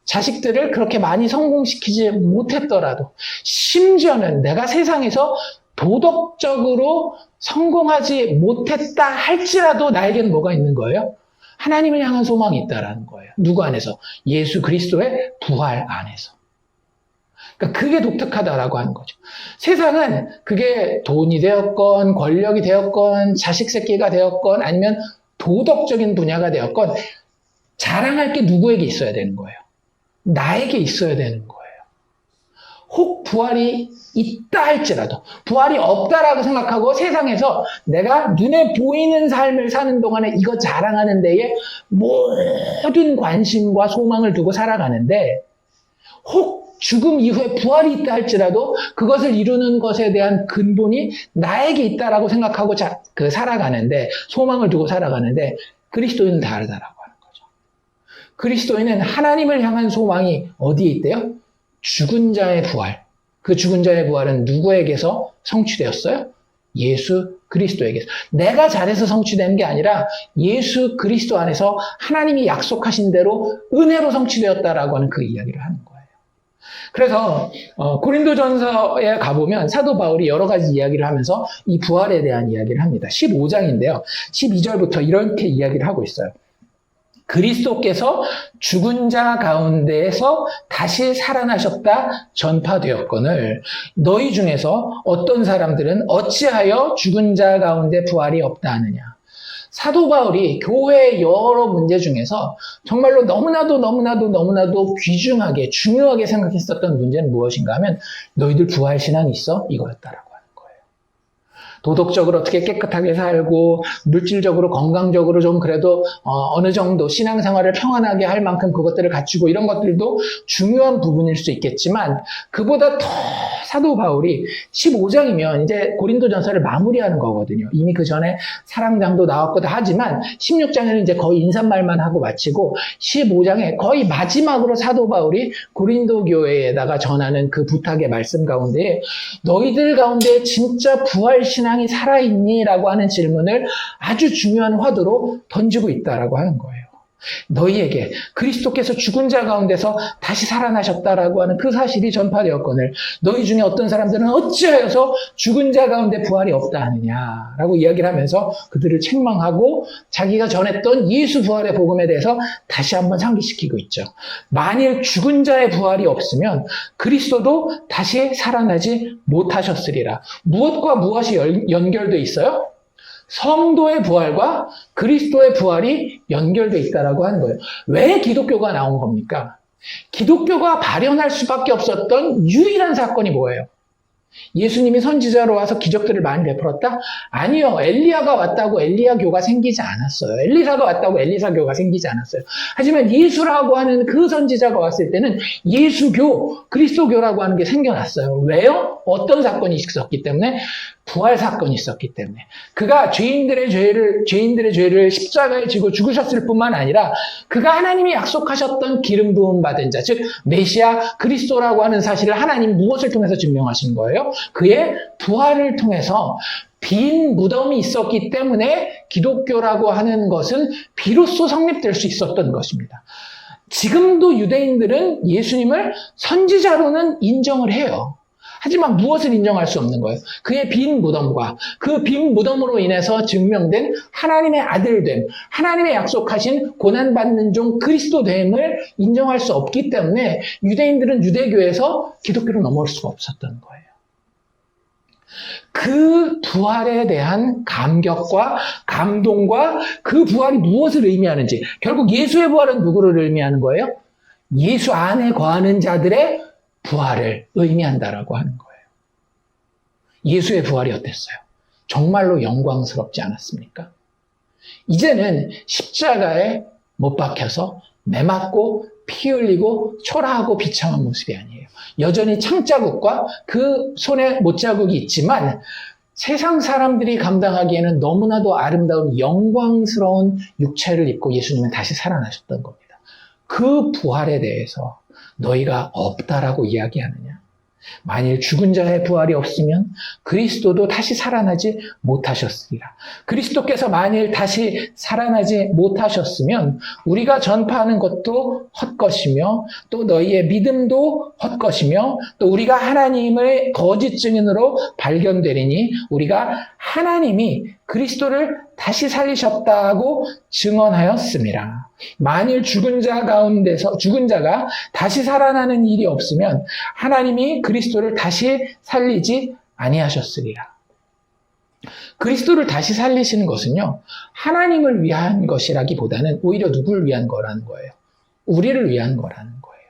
자식들을 그렇게 많이 성공시키지 못했더라도, 심지어는 내가 세상에서 도덕적으로 성공하지 못했다 할지라도 나에게는 뭐가 있는 거예요? 하나님을 향한 소망이 있다라는 거예요. 누구 안에서? 예수 그리스도의 부활 안에서. 그러니까 그게 독특하다라고 하는 거죠. 세상은 그게 돈이 되었건, 권력이 되었건, 자식 새끼가 되었건, 아니면 도덕적인 분야가 되었건, 자랑할 게 누구에게 있어야 되는 거예요? 나에게 있어야 되는 거예요. 혹 부활이 있다 할지라도, 부활이 없다라고 생각하고 세상에서 내가 눈에 보이는 삶을 사는 동안에 이거 자랑하는 데에 모든 관심과 소망을 두고 살아가는데, 혹 죽음 이후에 부활이 있다 할지라도 그것을 이루는 것에 대한 근본이 나에게 있다라고 생각하고 살아가는데, 소망을 두고 살아가는데, 그리스도인은 다르다라고 하는 거죠. 그리스도인은 하나님을 향한 소망이 어디에 있대요? 죽은 자의 부활. 그 죽은 자의 부활은 누구에게서 성취되었어요? 예수 그리스도에게서. 내가 잘해서 성취된 게 아니라 예수 그리스도 안에서 하나님이 약속하신 대로 은혜로 성취되었다라고 하는 그 이야기를 하는 거예요. 그래서 고린도전서에 가보면 사도 바울이 여러 가지 이야기를 하면서 이 부활에 대한 이야기를 합니다. 15장인데요. 12절부터 이렇게 이야기를 하고 있어요. 그리스도께서 죽은 자 가운데에서 다시 살아나셨다 전파되었거늘 너희 중에서 어떤 사람들은 어찌하여 죽은 자 가운데 부활이 없다 하느냐. 사도 바울이 교회의 여러 문제 중에서 정말로 너무나도 귀중하게 중요하게 생각했었던 문제는 무엇인가 하면 너희들 부활 신앙이 있어? 이거였다라고 하는 거예요. 도덕적으로 어떻게 깨끗하게 살고 물질적으로 건강적으로 좀 그래도 어느 정도 신앙생활을 평안하게 할 만큼 그것들을 갖추고 이런 것들도 중요한 부분일 수 있겠지만 그보다 더 사도 바울이 15장이면 이제 고린도전서를 마무리하는 거거든요. 이미 그 전에 사랑장도 나왔고 다 하지만 16장에는 이제 거의 인사말만 하고 마치고 15장에 거의 마지막으로 사도 바울이 고린도 교회에다가 전하는 그 부탁의 말씀 가운데 너희들 가운데 진짜 부활신앙이 살아있니? 라고 하는 질문을 아주 중요한 화두로 던지고 있다라고 하는 거예요. 너희에게 그리스도께서 죽은 자 가운데서 다시 살아나셨다라고 하는 그 사실이 전파되었거늘 너희 중에 어떤 사람들은 어찌하여서 죽은 자 가운데 부활이 없다 하느냐라고 이야기를 하면서 그들을 책망하고 자기가 전했던 예수 부활의 복음에 대해서 다시 한번 상기시키고 있죠. 만일 죽은 자의 부활이 없으면 그리스도도 다시 살아나지 못하셨으리라. 무엇과 무엇이 연결되어 있어요? 성도의 부활과 그리스도의 부활이 연결되어 있다라고 하는 거예요. 왜 기독교가 나온 겁니까? 기독교가 발현할 수밖에 없었던 유일한 사건이 뭐예요? 예수님이 선지자로 와서 기적들을 많이 베풀었다? 아니요. 엘리야가 왔다고 엘리야교가 생기지 않았어요. 엘리사가 왔다고 엘리사교가 생기지 않았어요. 하지만 예수라고 하는 그 선지자가 왔을 때는 예수교, 그리스도교라고 하는 게 생겨났어요. 왜요? 어떤 사건이 있었기 때문에? 부활 사건이 있었기 때문에. 그가 죄인들의 죄를 십자가에 지고 죽으셨을 뿐만 아니라 그가 하나님이 약속하셨던 기름 부음 받은 자, 즉 메시아 그리스도라고 하는 사실을 하나님 무엇을 통해서 증명하신 거예요? 그의 부활을 통해서 빈 무덤이 있었기 때문에 기독교라고 하는 것은 비로소 성립될 수 있었던 것입니다. 지금도 유대인들은 예수님을 선지자로는 인정을 해요. 하지만 무엇을 인정할 수 없는 거예요? 그의 빈 무덤과 그 빈 무덤으로 인해서 증명된 하나님의 아들됨, 하나님의 약속하신 고난받는 종 그리스도됨을 인정할 수 없기 때문에 유대인들은 유대교에서 기독교로 넘어올 수가 없었던 거예요. 그 부활에 대한 감격과 감동과 그 부활이 무엇을 의미하는지, 결국 예수의 부활은 누구를 의미하는 거예요? 예수 안에 거하는 자들의 부활을 의미한다라고 하는 거예요. 예수의 부활이 어땠어요? 정말로 영광스럽지 않았습니까? 이제는 십자가에 못 박혀서 매맞고 피 흘리고 초라하고 비참한 모습이 아니에요. 여전히 창자국과 그 손에 못자국이 있지만 세상 사람들이 감당하기에는 너무나도 아름다운 영광스러운 육체를 입고 예수님은 다시 살아나셨던 겁니다. 그 부활에 대해서 너희가 없다라고 이야기하느냐? 만일 죽은 자의 부활이 없으면 그리스도도 다시 살아나지 못하셨으리라. 그리스도께서 만일 다시 살아나지 못하셨으면 우리가 전파하는 것도 헛것이며 또 너희의 믿음도 헛것이며 또 우리가 하나님의 거짓 증인으로 발견되리니 우리가 하나님이 그리스도를 다시 살리셨다고 증언하였습니다. 만일 죽은 자가 다시 살아나는 일이 없으면 하나님이 그리스도를 다시 살리지 아니하셨으리라. 그리스도를 다시 살리시는 것은요, 하나님을 위한 것이라기보다는 오히려 누구를 위한 거라는 거예요. 우리를 위한 거라는 거예요.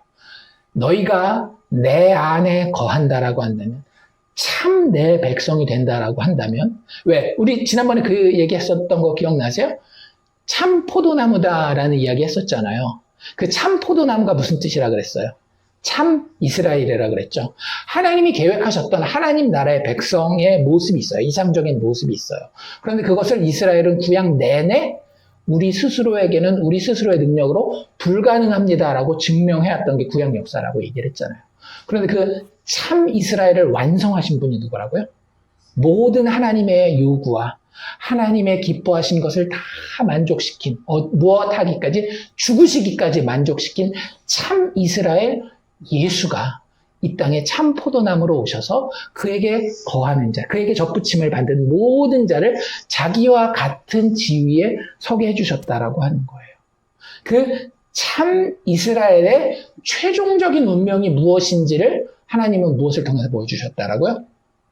너희가 내 안에 거한다라고 한다면, 참 내 백성이 된다라고 한다면, 왜? 우리 지난번에 그 얘기했었던 거 기억나세요? 참 포도나무다라는 이야기 했었잖아요. 그 참 포도나무가 무슨 뜻이라 그랬어요? 참 이스라엘이라 그랬죠. 하나님이 계획하셨던 하나님 나라의 백성의 모습이 있어요. 이상적인 모습이 있어요. 그런데 그것을 이스라엘은 구약 내내 우리 스스로에게는 우리 스스로의 능력으로 불가능합니다라고 증명해왔던 게 구약 역사라고 얘기를 했잖아요. 그런데 그 참 이스라엘을 완성하신 분이 누구라고요? 모든 하나님의 요구와 하나님의 기뻐하신 것을 다 만족시킨, 무엇하기까지 죽으시기까지 만족시킨 참 이스라엘 예수가 이 땅에 참 포도나무로 오셔서 그에게 거하는 자, 그에게 접붙임을 받은 모든 자를 자기와 같은 지위에 서게 해주셨다라고 하는 거예요. 그 참 이스라엘의 최종적인 운명이 무엇인지를 하나님은 무엇을 통해서 보여주셨다라고요?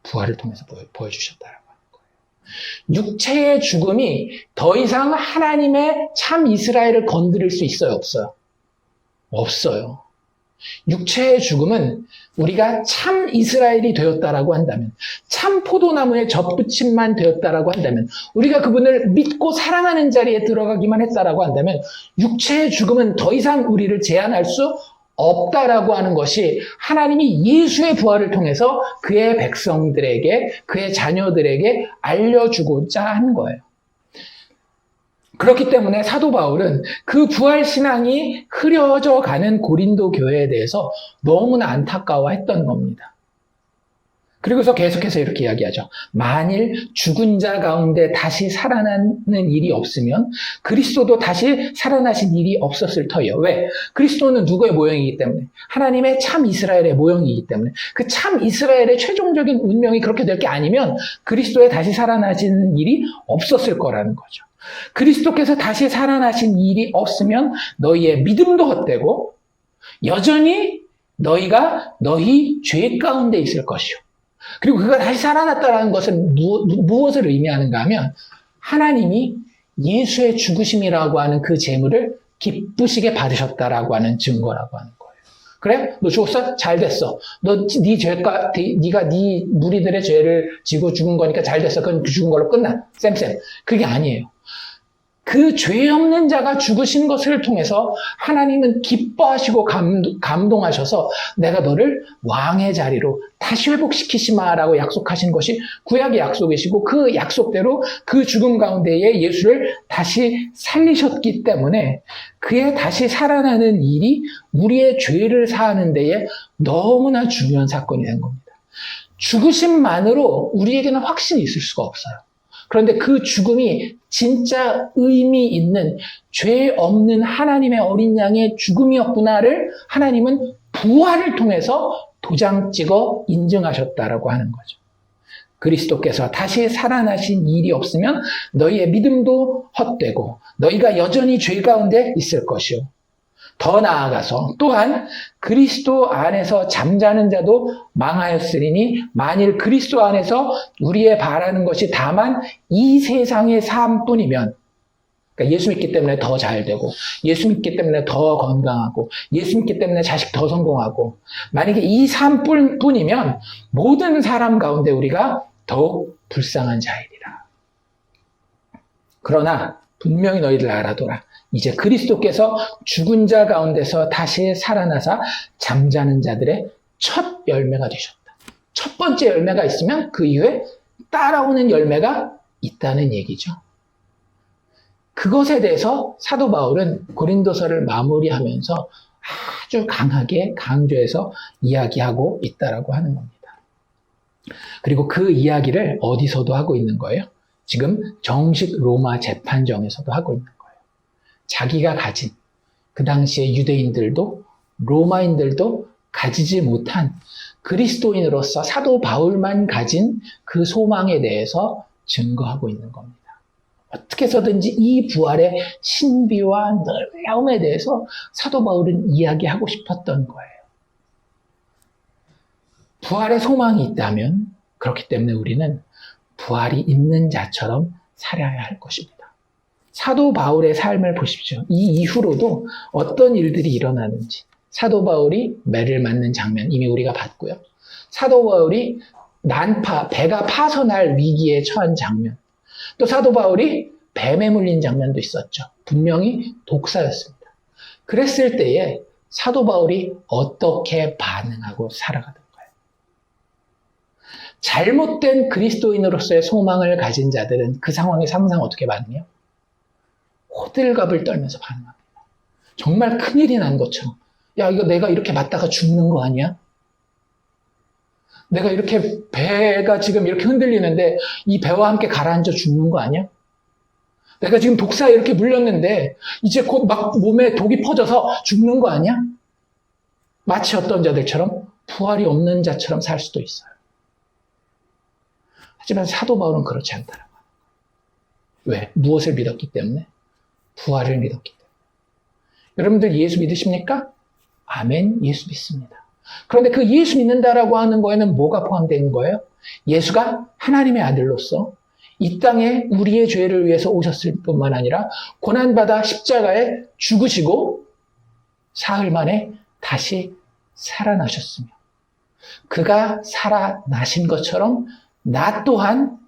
부활을 통해서 보여주셨다라고 하는 거예요. 육체의 죽음이 더 이상 하나님의 참 이스라엘을 건드릴 수 있어요? 없어요? 없어요. 육체의 죽음은 우리가 참 이스라엘이 되었다라고 한다면, 참 포도나무에 접붙임만 되었다라고 한다면, 우리가 그분을 믿고 사랑하는 자리에 들어가기만 했다라고 한다면, 육체의 죽음은 더 이상 우리를 제한할 수 없다라고 하는 것이 하나님이 예수의 부활을 통해서 그의 백성들에게, 그의 자녀들에게 알려주고자 하는 거예요. 그렇기 때문에 사도 바울은 그 부활 신앙이 흐려져 가는 고린도 교회에 대해서 너무나 안타까워했던 겁니다. 그리고서 계속해서 이렇게 이야기하죠. 만일 죽은 자 가운데 다시 살아나는 일이 없으면 그리스도도 다시 살아나신 일이 없었을 터예요. 왜? 그리스도는 누구의 모형이기 때문에? 하나님의 참 이스라엘의 모형이기 때문에. 그 참 이스라엘의 최종적인 운명이 그렇게 될 게 아니면 그리스도의 다시 살아나시는 일이 없었을 거라는 거죠. 그리스도께서 다시 살아나신 일이 없으면 너희의 믿음도 헛되고 여전히 너희가 너희 죄 가운데 있을 것이요. 그리고 그가 다시 살아났다는 것은 무엇을 의미하는가 하면 하나님이 예수의 죽으심이라고 하는 그 재물을 기쁘시게 받으셨다라고 하는 증거라고 하는 거예요. 그래? 너 죽었어? 잘 됐어. 네가 네 무리들의 죄를 지고 죽은 거니까 잘 됐어. 그건 죽은 걸로 끝나. 쌤. 그게 아니에요. 그 죄 없는 자가 죽으신 것을 통해서 하나님은 기뻐하시고 감동하셔서 내가 너를 왕의 자리로 다시 회복시키시마라고 약속하신 것이 구약의 약속이시고 그 약속대로 그 죽음 가운데에 예수를 다시 살리셨기 때문에 그의 다시 살아나는 일이 우리의 죄를 사하는 데에 너무나 중요한 사건이 된 겁니다. 죽으심만으로 우리에게는 확신이 있을 수가 없어요. 그런데 그 죽음이 진짜 의미 있는 죄 없는 하나님의 어린 양의 죽음이었구나를 하나님은 부활을 통해서 도장 찍어 인증하셨다라고 하는 거죠. 그리스도께서 다시 살아나신 일이 없으면 너희의 믿음도 헛되고 너희가 여전히 죄 가운데 있을 것이요. 더 나아가서 또한 그리스도 안에서 잠자는 자도 망하였으리니 만일 그리스도 안에서 우리의 바라는 것이 다만 이 세상의 삶뿐이면, 그러니까 예수 믿기 때문에 더 잘 되고 예수 믿기 때문에 더 건강하고 예수 믿기 때문에 자식 더 성공하고 만약에 이 삶뿐이면 모든 사람 가운데 우리가 더욱 불쌍한 자이리라. 그러나 분명히 너희들 알아둬라. 이제 그리스도께서 죽은 자 가운데서 다시 살아나사 잠자는 자들의 첫 열매가 되셨다. 첫 번째 열매가 있으면 그 이후에 따라오는 열매가 있다는 얘기죠. 그것에 대해서 사도 바울은 고린도서를 마무리하면서 아주 강하게 강조해서 이야기하고 있다라고 하는 겁니다. 그리고 그 이야기를 어디서도 하고 있는 거예요? 지금 정식 로마 재판정에서도 하고 있는 거예요. 자기가 가진, 그 당시에 유대인들도 로마인들도 가지지 못한 그리스도인으로서 사도 바울만 가진 그 소망에 대해서 증거하고 있는 겁니다. 어떻게 해서든지 이 부활의 신비와 놀라움에 대해서 사도 바울은 이야기하고 싶었던 거예요. 부활의 소망이 있다면 그렇기 때문에 우리는 부활이 있는 자처럼 살아야 할 것입니다. 사도 바울의 삶을 보십시오. 이 이후로도 어떤 일들이 일어나는지. 사도 바울이 매를 맞는 장면 이미 우리가 봤고요. 사도 바울이 배가 파선할 위기에 처한 장면. 또 사도 바울이 뱀에 물린 장면도 있었죠. 분명히 독사였습니다. 그랬을 때에 사도 바울이 어떻게 반응하고 살아가던가요? 잘못된 그리스도인으로서의 소망을 가진 자들은 그 상황에서 항상 어떻게 반응해요? 호들갑을 떨면서 반응합니다. 정말 큰일이 난 것처럼. 야, 이거 내가 이렇게 맞다가 죽는 거 아니야? 내가 이렇게 배가 지금 이렇게 흔들리는데 이 배와 함께 가라앉아 죽는 거 아니야? 내가 지금 독사에 이렇게 물렸는데 이제 곧 막 몸에 독이 퍼져서 죽는 거 아니야? 마치 어떤 자들처럼 부활이 없는 자처럼 살 수도 있어요. 하지만 사도 바울은 그렇지 않다라고 하는 거예요. 왜? 무엇을 믿었기 때문에? 부활을 믿었기 때문에. 여러분들 예수 믿으십니까? 아멘, 예수 믿습니다. 그런데 그 예수 믿는다라고 하는 거에는 뭐가 포함된 거예요? 예수가 하나님의 아들로서 이 땅에 우리의 죄를 위해서 오셨을 뿐만 아니라 고난받아 십자가에 죽으시고 사흘 만에 다시 살아나셨으며 그가 살아나신 것처럼 나 또한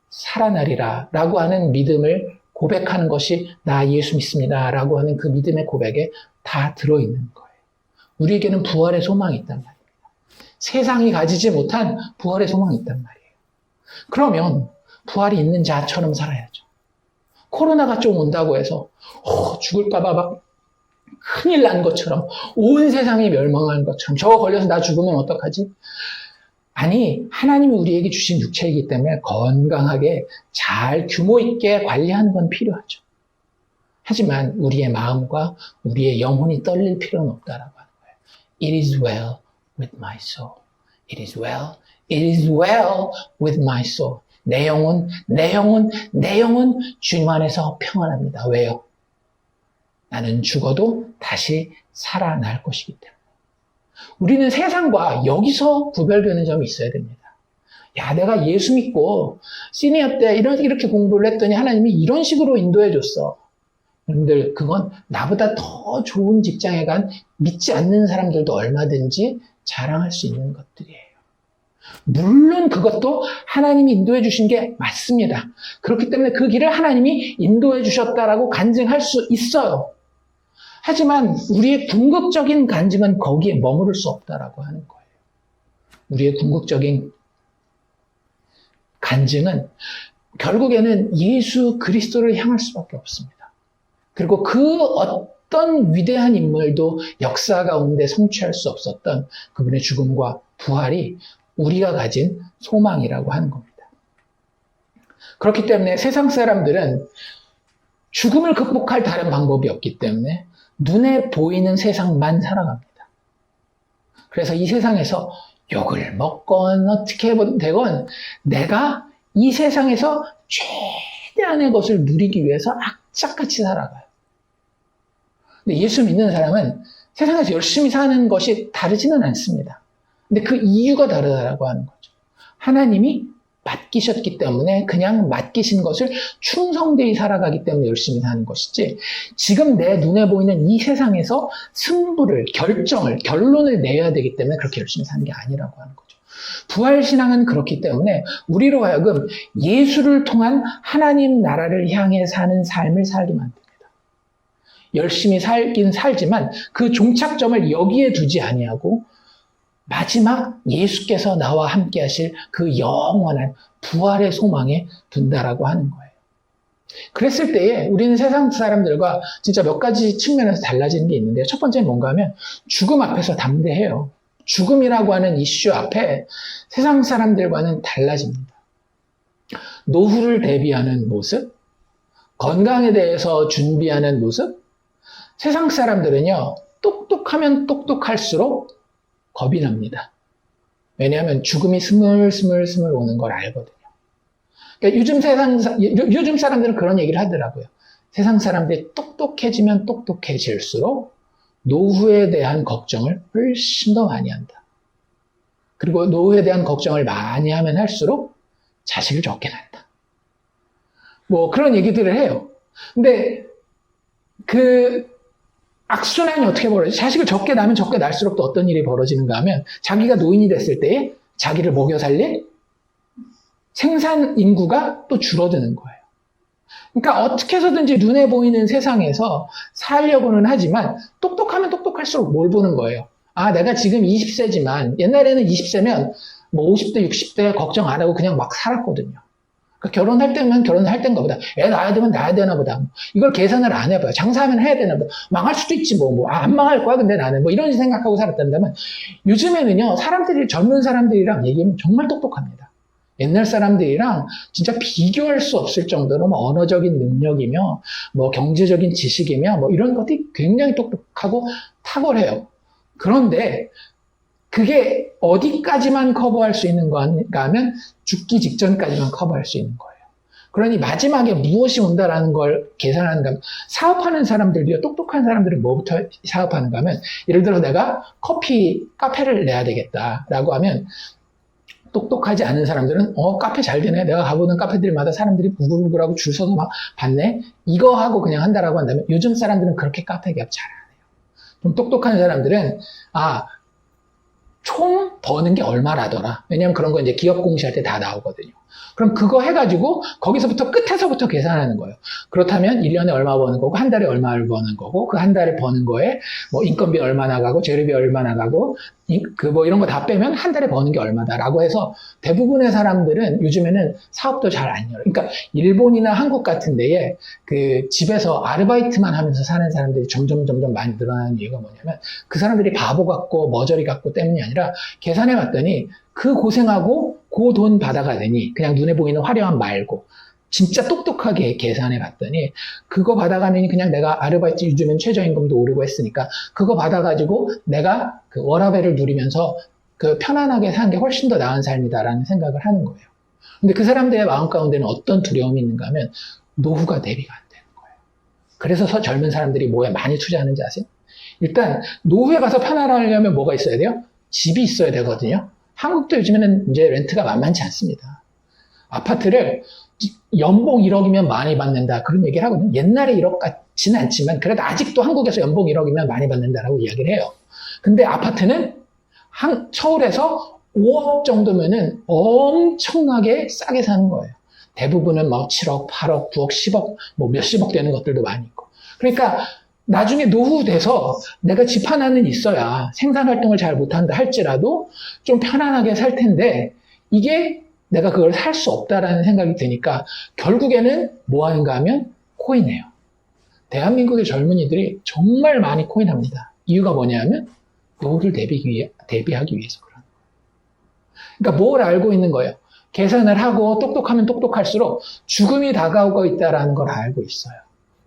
살아나리라 라고 하는 믿음을 고백하는 것이 나 예수 믿습니다 라고 하는 그 믿음의 고백에 다 들어있는 거예요. 우리에게는 부활의 소망이 있단 말입니다. 세상이 가지지 못한 부활의 소망이 있단 말이에요. 그러면 부활이 있는 자처럼 살아야죠. 코로나가 좀 온다고 해서 죽을까봐 막 큰일 난 것처럼 온 세상이 멸망하는 것처럼 저거 걸려서 나 죽으면 어떡하지? 아니, 하나님이 우리에게 주신 육체이기 때문에 건강하게 잘 규모 있게 관리하는 건 필요하죠. 하지만 우리의 마음과 우리의 영혼이 떨릴 필요는 없다라고 하는 거예요. It is well with my soul. It is well. It is well with my soul. 내 영혼 주님 안에서 평안합니다. 왜요? 나는 죽어도 다시 살아날 것이기 때문에. 우리는 세상과 여기서 구별되는 점이 있어야 됩니다. 야, 내가 예수 믿고 시니어 때 이렇게 공부를 했더니 하나님이 이런 식으로 인도해 줬어. 여러분들, 그건 나보다 더 좋은 직장에 간 믿지 않는 사람들도 얼마든지 자랑할 수 있는 것들이에요. 물론 그것도 하나님이 인도해 주신 게 맞습니다. 그렇기 때문에 그 길을 하나님이 인도해 주셨다라고 간증할 수 있어요. 하지만 우리의 궁극적인 간증은 거기에 머무를 수 없다라고 하는 거예요. 우리의 궁극적인 간증은 결국에는 예수 그리스도를 향할 수밖에 없습니다. 그리고 그 어떤 위대한 인물도 역사 가운데 성취할 수 없었던 그분의 죽음과 부활이 우리가 가진 소망이라고 하는 겁니다. 그렇기 때문에 세상 사람들은 죽음을 극복할 다른 방법이 없기 때문에 눈에 보이는 세상만 살아갑니다. 그래서 이 세상에서 욕을 먹건 어떻게 되건 내가 이 세상에서 최대한의 것을 누리기 위해서 악착같이 살아가요. 근데 예수 믿는 사람은 세상에서 열심히 사는 것이 다르지는 않습니다. 근데 그 이유가 다르다라고 하는 거죠. 하나님이 맡기셨기 때문에 그냥 맡기신 것을 충성되이 살아가기 때문에 열심히 사는 것이지, 지금 내 눈에 보이는 이 세상에서 승부를, 결론을 내야 되기 때문에 그렇게 열심히 사는 게 아니라고 하는 거죠. 부활신앙은 그렇기 때문에 우리로 하여금 예수를 통한 하나님 나라를 향해 사는 삶을 살게 만듭니다. 열심히 살긴 살지만 그 종착점을 여기에 두지 아니하고 마지막 예수께서 나와 함께 하실 그 영원한 부활의 소망에 둔다라고 하는 거예요. 그랬을 때에 우리는 세상 사람들과 진짜 몇 가지 측면에서 달라지는 게 있는데요. 첫 번째는 뭔가 하면 죽음 앞에서 담대해요. 죽음이라고 하는 이슈 앞에 세상 사람들과는 달라집니다. 노후를 대비하는 모습, 건강에 대해서 준비하는 모습, 세상 사람들은요, 똑똑하면 똑똑할수록 겁이 납니다. 왜냐하면 죽음이 스물스물 오는 걸 알거든요. 그러니까 요즘 사람들은 그런 얘기를 하더라고요. 세상 사람들이 똑똑해지면 똑똑해질수록 노후에 대한 걱정을 훨씬 더 많이 한다. 그리고 노후에 대한 걱정을 많이 하면 할수록 자식을 적게 낳는다. 뭐 그런 얘기들을 해요. 근데 그 악순환이 어떻게 벌어지지? 자식을 적게 낳으면 적게 낳을수록 또 어떤 일이 벌어지는가 하면 자기가 노인이 됐을 때에 자기를 먹여 살릴 생산 인구가 또 줄어드는 거예요. 그러니까 어떻게 해서든지 눈에 보이는 세상에서 살려고는 하지만 똑똑하면 똑똑할수록 뭘 보는 거예요. 아, 내가 지금 20세지만 옛날에는 20세면 뭐 50대, 60대 걱정 안 하고 그냥 막 살았거든요. 그러니까 결혼할 때면 결혼할 때인가 보다. 애 낳아야 되면 낳아야 되나 보다. 이걸 계산을 안 해봐요. 장사하면 해야 되나 보다. 망할 수도 있지 안 망할 거야. 근데 나는 이런 생각하고 살았단다면 요즘에는요, 젊은 사람들이랑 얘기하면 정말 똑똑합니다. 옛날 사람들이랑 진짜 비교할 수 없을 정도로 언어적인 능력이며 경제적인 지식이며 이런 것들이 굉장히 똑똑하고 탁월해요. 그런데 그게 어디까지만 커버할 수 있는 건가 하면 죽기 직전까지만 커버할 수 있는 거예요. 그러니 마지막에 무엇이 온다라는 걸 계산하는가 하면 사업하는 사람들도요, 똑똑한 사람들은 뭐부터 사업하는가 하면 예를 들어 내가 카페를 내야 되겠다라고 하면 똑똑하지 않은 사람들은 카페 잘 되네. 내가 가보는 카페들마다 사람들이 부글부글하고 줄 서서 막 받네. 이거 하고 그냥 한다라고 한다면 요즘 사람들은 그렇게 카페 개업 잘 안 해요. 좀 똑똑한 사람들은 총 버는 게 얼마라더라. 왜냐면 그런 거 이제 기업 공시할 때 다 나오거든요. 그럼 그거 해가지고 거기서부터 끝에서부터 계산하는 거예요. 그렇다면 1년에 얼마 버는 거고 한 달에 얼마를 버는 거고 그 한 달에 버는 거에 인건비 얼마 나가고 재료비 얼마 나가고 이런 거 다 빼면 한 달에 버는 게 얼마다라고 해서 대부분의 사람들은 요즘에는 사업도 잘 안 열어요. 그러니까 일본이나 한국 같은 데에 그 집에서 아르바이트만 하면서 사는 사람들이 점점 많이 늘어나는 이유가 뭐냐면 그 사람들이 바보 같고 머저리 같고 때문이 아니라 계산해 봤더니 그 고생하고 그 돈 받아가더니 그냥 눈에 보이는 화려함 말고 진짜 똑똑하게 계산해 봤더니 그거 받아가면 그냥 내가 아르바이트 요즘엔 최저임금도 오르고 했으니까 그거 받아가지고 내가 그 워라밸을 누리면서 그 편안하게 사는 게 훨씬 더 나은 삶이다라는 생각을 하는 거예요. 근데 그 사람들의 마음 가운데는 어떤 두려움이 있는가 하면 노후가 대비가 안 되는 거예요. 그래서 젊은 사람들이 뭐에 많이 투자하는지 아세요? 일단 노후에 가서 편안하려면 뭐가 있어야 돼요? 집이 있어야 되거든요. 한국도 요즘에는 이제 렌트가 만만치 않습니다. 아파트를 연봉 1억이면 많이 받는다 그런 얘기를 하거든요. 옛날에 1억 같지는 않지만 그래도 아직도 한국에서 연봉 1억이면 많이 받는다라고 이야기를 해요. 근데 아파트는 서울에서 5억 정도면은 엄청나게 싸게 사는 거예요. 대부분은 7억, 8억, 9억, 10억, 몇십억 되는 것들도 많이 있고. 그러니까 나중에 노후 돼서 내가 집 하나는 있어야 생산활동을 잘 못한다 할지라도 좀 편안하게 살 텐데 이게 내가 그걸 살 수 없다라는 생각이 드니까 결국에는 뭐 하는가 하면 코인해요. 대한민국의 젊은이들이 정말 많이 코인합니다. 이유가 뭐냐면 노후를 대비하기 위해서 그런 거예요. 그러니까 뭘 알고 있는 거예요? 계산을 하고 똑똑하면 똑똑할수록 죽음이 다가오고 있다는 걸 알고 있어요.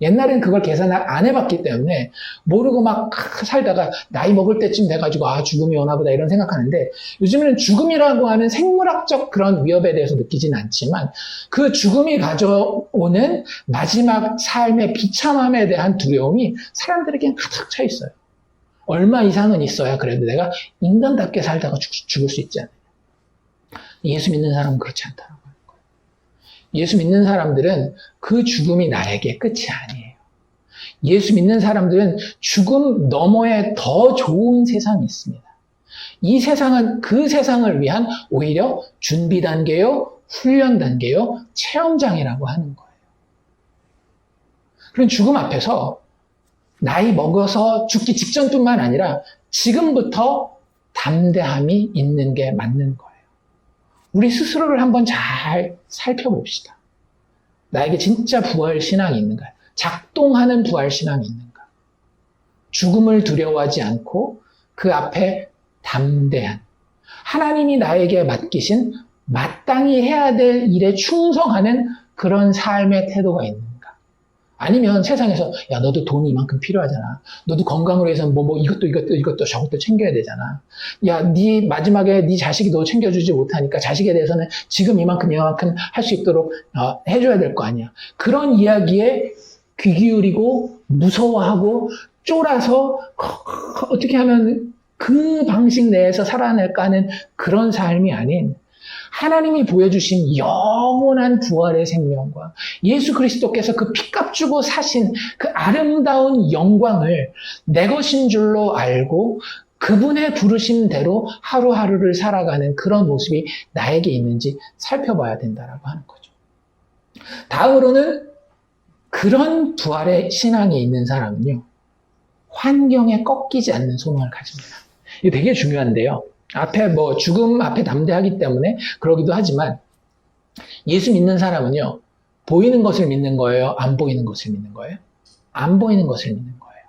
옛날엔 그걸 계산을 안 해봤기 때문에 모르고 막 살다가 나이 먹을 때쯤 돼가지고 죽음이 오나 보다 이런 생각하는데 요즘에는 죽음이라고 하는 생물학적 그런 위협에 대해서 느끼지는 않지만 그 죽음이 가져오는 마지막 삶의 비참함에 대한 두려움이 사람들에겐 가득 차 있어요. 얼마 이상은 있어야 그래도 내가 인간답게 살다가 죽을 수 있지 않느냐. 예수 믿는 사람은 그렇지 않다는 거예요. 예수 믿는 사람들은 그 죽음이 나에게 끝이 아니에요. 예수 믿는 사람들은 죽음 너머에 더 좋은 세상이 있습니다. 이 세상은 그 세상을 위한 오히려 준비 단계요, 훈련 단계요, 체험장이라고 하는 거예요. 그런 죽음 앞에서 나이 먹어서 죽기 직전뿐만 아니라 지금부터 담대함이 있는 게 맞는 거예요. 우리 스스로를 한번 잘 살펴봅시다. 나에게 진짜 부활 신앙이 있는가? 작동하는 부활 신앙이 있는가? 죽음을 두려워하지 않고 그 앞에 담대한, 하나님이 나에게 맡기신 마땅히 해야 될 일에 충성하는 그런 삶의 태도가 있는가? 아니면 세상에서 야 너도 돈이 이만큼 필요하잖아. 너도 건강을 위해서 뭐 이것도 저것도 챙겨야 되잖아. 야 네 마지막에 네 자식이 너 챙겨주지 못하니까 자식에 대해서는 지금 이만큼 할 수 있도록 해줘야 될 거 아니야. 그런 이야기에 귀 기울이고 무서워하고 쫄아서 어떻게 하면 그 방식 내에서 살아낼까 하는 그런 삶이 아닌 하나님이 보여주신 영원한 부활의 생명과 예수 그리스도께서 그 피값 주고 사신 그 아름다운 영광을 내 것인 줄로 알고 그분의 부르심대로 하루하루를 살아가는 그런 모습이 나에게 있는지 살펴봐야 된다라고 하는 거죠. 다음으로는 그런 부활의 신앙이 있는 사람은요, 환경에 꺾이지 않는 소망을 가집니다. 이거 되게 중요한데요. 앞에 죽음 앞에 담대하기 때문에 그러기도 하지만 예수 믿는 사람은요, 보이는 것을 믿는 거예요? 안 보이는 것을 믿는 거예요? 안 보이는 것을 믿는 거예요.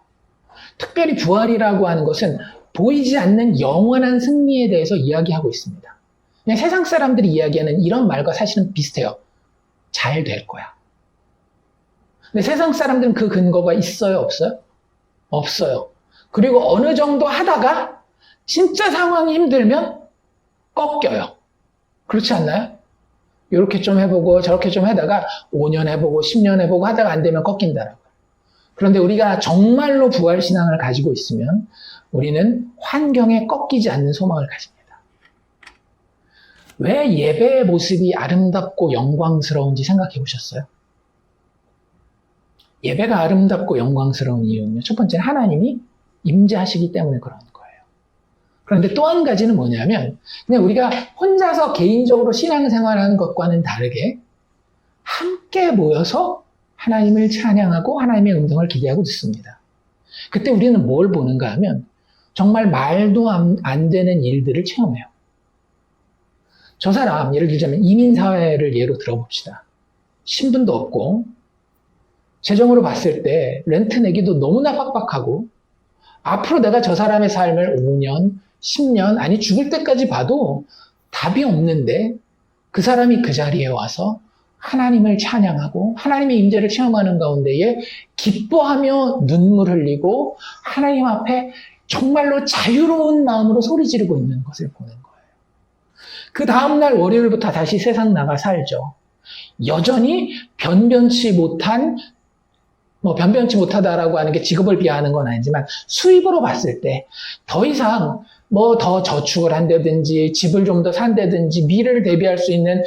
특별히 부활이라고 하는 것은 보이지 않는 영원한 승리에 대해서 이야기하고 있습니다. 그냥 세상 사람들이 이야기하는 이런 말과 사실은 비슷해요. 잘 될 거야. 근데 세상 사람들은 그 근거가 있어요? 없어요? 없어요. 그리고 어느 정도 하다가 진짜 상황이 힘들면 꺾여요. 그렇지 않나요? 이렇게 좀 해보고 저렇게 좀 하다가 5년 해보고 10년 해보고 하다가 안 되면 꺾인다라고요. 그런데 우리가 정말로 부활신앙을 가지고 있으면 우리는 환경에 꺾이지 않는 소망을 가집니다. 왜 예배의 모습이 아름답고 영광스러운지 생각해 보셨어요? 예배가 아름답고 영광스러운 이유는요, 첫 번째는 하나님이 임재하시기 때문에 그런 거예요. 그런데 또 한 가지는 뭐냐면 그냥 우리가 혼자서 개인적으로 신앙생활하는 것과는 다르게 함께 모여서 하나님을 찬양하고 하나님의 음성을 기대하고 듣습니다. 그때 우리는 뭘 보는가 하면 정말 말도 안 되는 일들을 체험해요. 저 사람, 예를 들자면 이민사회를 예로 들어봅시다. 신분도 없고 재정으로 봤을 때 렌트 내기도 너무나 빡빡하고 앞으로 내가 저 사람의 삶을 5년, 10년, 아니 죽을 때까지 봐도 답이 없는데 그 사람이 그 자리에 와서 하나님을 찬양하고 하나님의 임재를 체험하는 가운데에 기뻐하며 눈물 흘리고 하나님 앞에 정말로 자유로운 마음으로 소리 지르고 있는 것을 보는 거예요. 그 다음날 월요일부터 다시 세상 나가 살죠. 여전히 변변치 못하다라고 하는 게 직업을 비하하는 건 아니지만 수입으로 봤을 때 더 이상 더 저축을 한다든지 집을 좀 더 산다든지 미래를 대비할 수 있는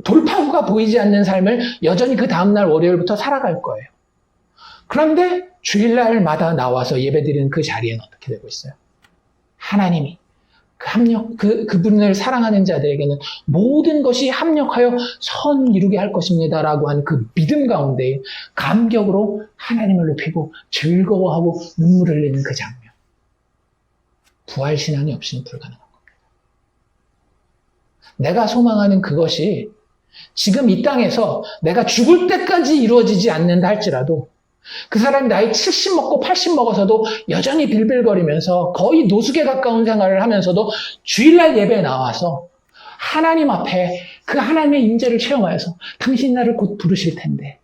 돌파구가 보이지 않는 삶을 여전히 그 다음날 월요일부터 살아갈 거예요. 그런데 주일날마다 나와서 예배드리는 그 자리에는 어떻게 되고 있어요? 하나님이 그분을 사랑하는 자들에게는 모든 것이 합력하여 선 이루게 할 것입니다라고 하는 그 믿음 가운데 감격으로 하나님을 높이고 즐거워하고 눈물 흘리는 그 장면. 부활신앙이 없이는 불가능한 겁니다. 내가 소망하는 그것이 지금 이 땅에서 내가 죽을 때까지 이루어지지 않는다 할지라도 그 사람이 나이 70 먹고 80 먹어서도 여전히 빌빌거리면서 거의 노숙에 가까운 생활을 하면서도 주일날 예배에 나와서 하나님 앞에 그 하나님의 임재를 체험하여서 당신 나를 곧 부르실 텐데